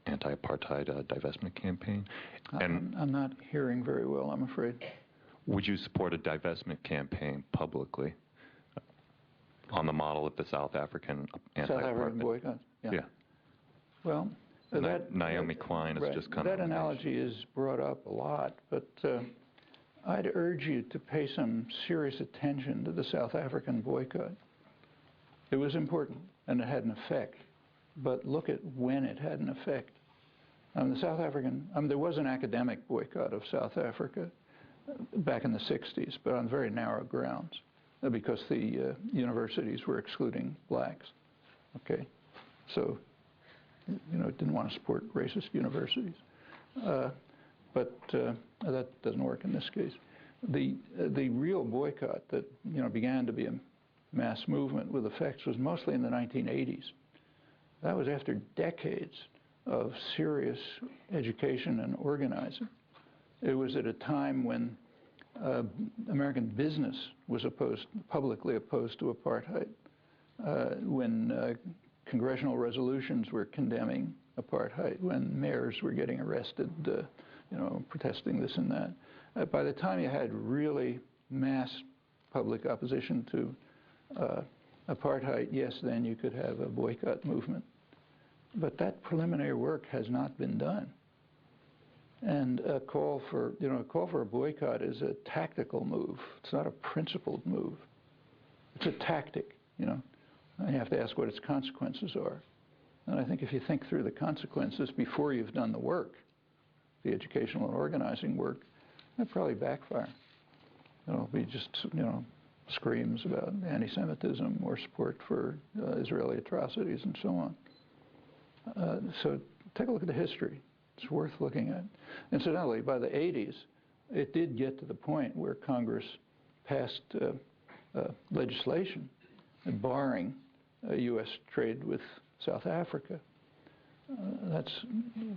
Speaker 11: divestment campaign? And
Speaker 2: I'm not hearing very well, I'm afraid.
Speaker 11: Would you support a divestment campaign publicly on the model of the South African anti-apartheid?
Speaker 2: South African boycott?
Speaker 11: Yeah.
Speaker 2: Well,
Speaker 11: Naomi Klein has just come out.
Speaker 2: That analogy is brought up a lot, but I'd urge you to pay some serious attention to the South African boycott. It was important, and it had an effect. But look at when it had an effect. There was an academic boycott of South Africa back in the 60s, but on very narrow grounds, because the universities were excluding blacks. Okay, so it didn't want to support racist universities, but that doesn't work in this case. The real boycott that began to be a mass movement with effects was mostly in the 1980s. That was after decades of serious education and organizing. It was at a time when American business was publicly opposed to apartheid, when congressional resolutions were condemning apartheid, when mayors were getting arrested, protesting this and that. By the time you had really mass public opposition to apartheid, yes, then you could have a boycott movement. But that preliminary work has not been done. And a call for a boycott is a tactical move. It's not a principled move. It's a tactic, And you have to ask what its consequences are. And I think if you think through the consequences before you've done the work, the educational and organizing work, it'll probably backfire. It'll be just, screams about anti-Semitism or support for Israeli atrocities and so on. So take a look at the history. It's worth looking at. Incidentally, by the 80s, it did get to the point where Congress passed legislation barring U.S. trade with South Africa. That's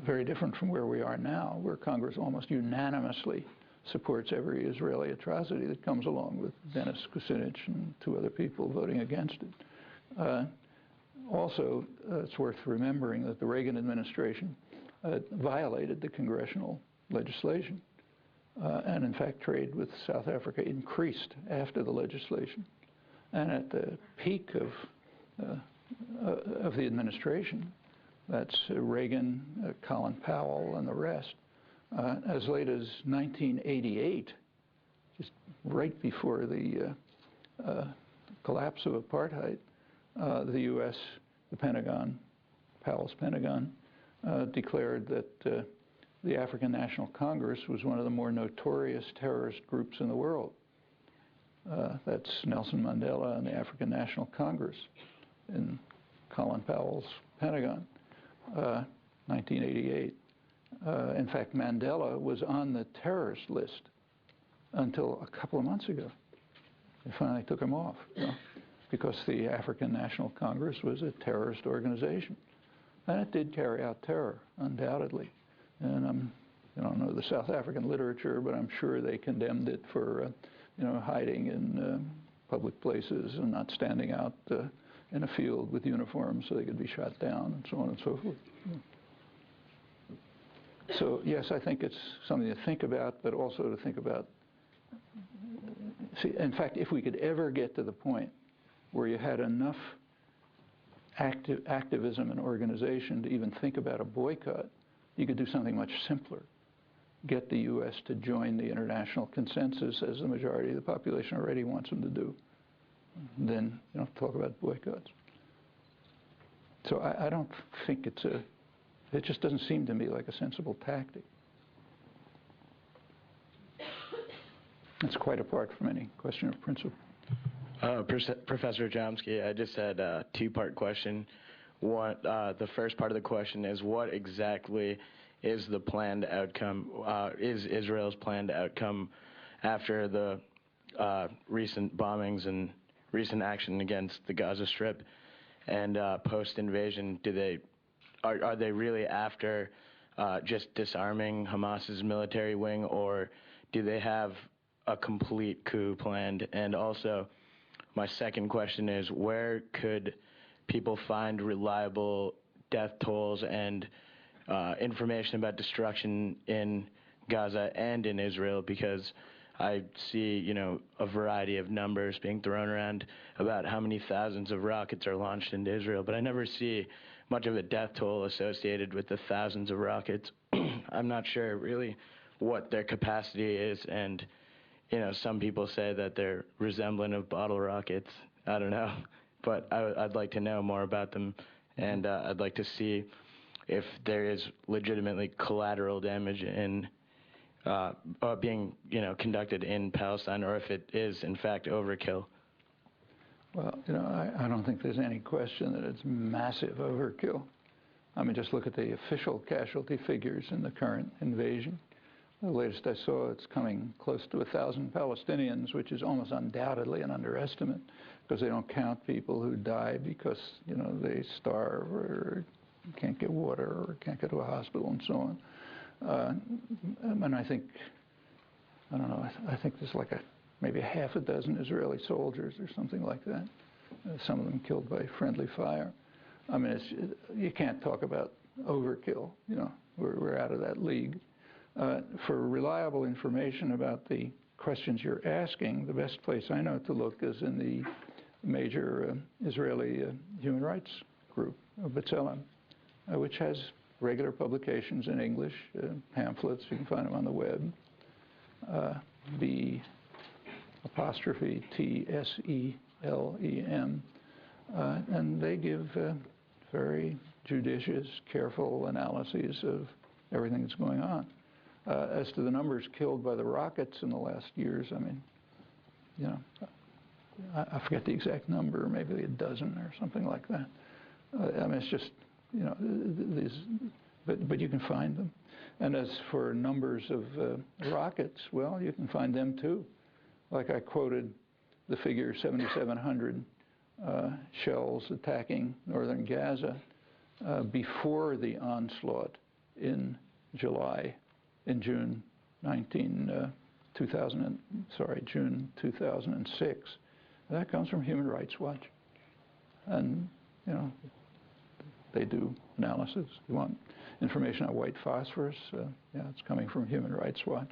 Speaker 2: very different from where we are now, where Congress almost unanimously supports every Israeli atrocity that comes along, with Dennis Kucinich and 2 other people voting against it. Also, it's worth remembering that the Reagan administration violated the congressional legislation. And in fact, trade with South Africa increased after the legislation. And at the peak of the administration, that's Reagan, Colin Powell, and the rest, as late as 1988, just right before the collapse of apartheid, the U.S., the Pentagon, Powell's Pentagon, declared that the African National Congress was one of the more notorious terrorist groups in the world. That's Nelson Mandela and the African National Congress in Colin Powell's Pentagon, 1988. In fact, Mandela was on the terrorist list until a couple of months ago. They finally took him off, because the African National Congress was a terrorist organization. And it did carry out terror, undoubtedly. And I don't know the South African literature, but I'm sure they condemned it for, hiding in public places and not standing out in a field with uniforms so they could be shot down and so on and so forth. So yes, I think it's something to think about, but also to think about. See, in fact, if we could ever get to the point where you had enough activism and organization to even think about a boycott, you could do something much simpler. Get the U.S. to join the international consensus, as the majority of the population already wants them to do. Then, talk about boycotts. So I don't think it just doesn't seem to me like a sensible tactic. It's quite apart from any question of principle.
Speaker 12: Professor Chomsky, I just had a 2-part question. The first part of the question is, what exactly is the planned outcome, is Israel's planned outcome after the recent bombings and recent action against the Gaza Strip and post-invasion? Are they really after just disarming Hamas's military wing, or do they have a complete coup planned? And also, my second question is, where could people find reliable death tolls and information about destruction in Gaza and in Israel? Because I see, a variety of numbers being thrown around about how many thousands of rockets are launched into Israel, but I never see much of a death toll associated with the thousands of rockets. I'm not sure really what their capacity is, and some people say that they're resembling of bottle rockets. I don't know, but I'd like to know more about them, and I'd like to see if there is legitimately collateral damage in being conducted in Palestine, or if it is in fact overkill.
Speaker 2: Well, I don't think there's any question that it's massive overkill. I mean, just look at the official casualty figures in the current invasion. The latest I saw, it's coming close to 1,000 Palestinians, which is almost undoubtedly an underestimate, because they don't count people who die because, they starve or can't get water or can't get to a hospital and so on. And I think, I don't know, I think there's like maybe half a dozen Israeli soldiers or something like that. Some of them killed by friendly fire. I mean, you can't talk about overkill. We're out of that league. For reliable information about the questions you're asking, the best place I know to look is in the major Israeli human rights group, Tellin, which has regular publications in English, pamphlets. You can find them on the web. T-S-E-L-E-M. And they give very judicious, careful analyses of everything that's going on. As to the numbers killed by the rockets in the last years, I mean, I forget the exact number, maybe a dozen or something like that. I mean, it's just, you know, but you can find them. And as for numbers of rockets, well, you can find them too. Like I quoted the figure 7,700 shells attacking northern Gaza before the onslaught in June 2006. That comes from Human Rights Watch. And, you know, they do analysis. You want information on white phosphorus? Yeah, it's coming from Human Rights Watch,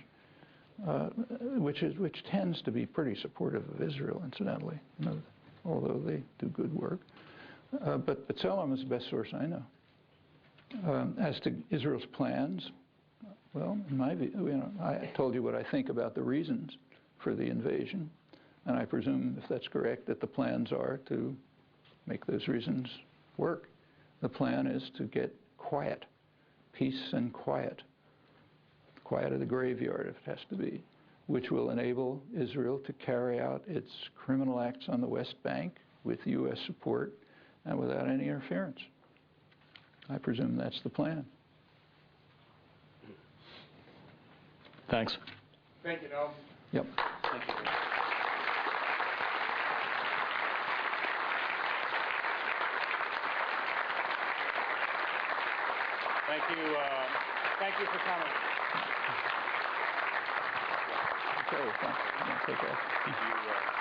Speaker 2: which tends to be pretty supportive of Israel, incidentally, you know, although they do good work. But Tellin is the best source I know. As to Israel's plans, well, in my view, you know, I told you what I think about the reasons for the invasion, and I presume, if that's correct, that the plans are to make those reasons work. The plan is to get quiet, peace and quiet of the graveyard, if it has to be, which will enable Israel to carry out its criminal acts on the West Bank with U.S. support and without any interference. I presume that's the plan.
Speaker 8: Thanks.
Speaker 4: Thank you, Noam.
Speaker 2: Yep.
Speaker 4: Thank you.
Speaker 1: Thank you for coming.
Speaker 2: Okay, thanks.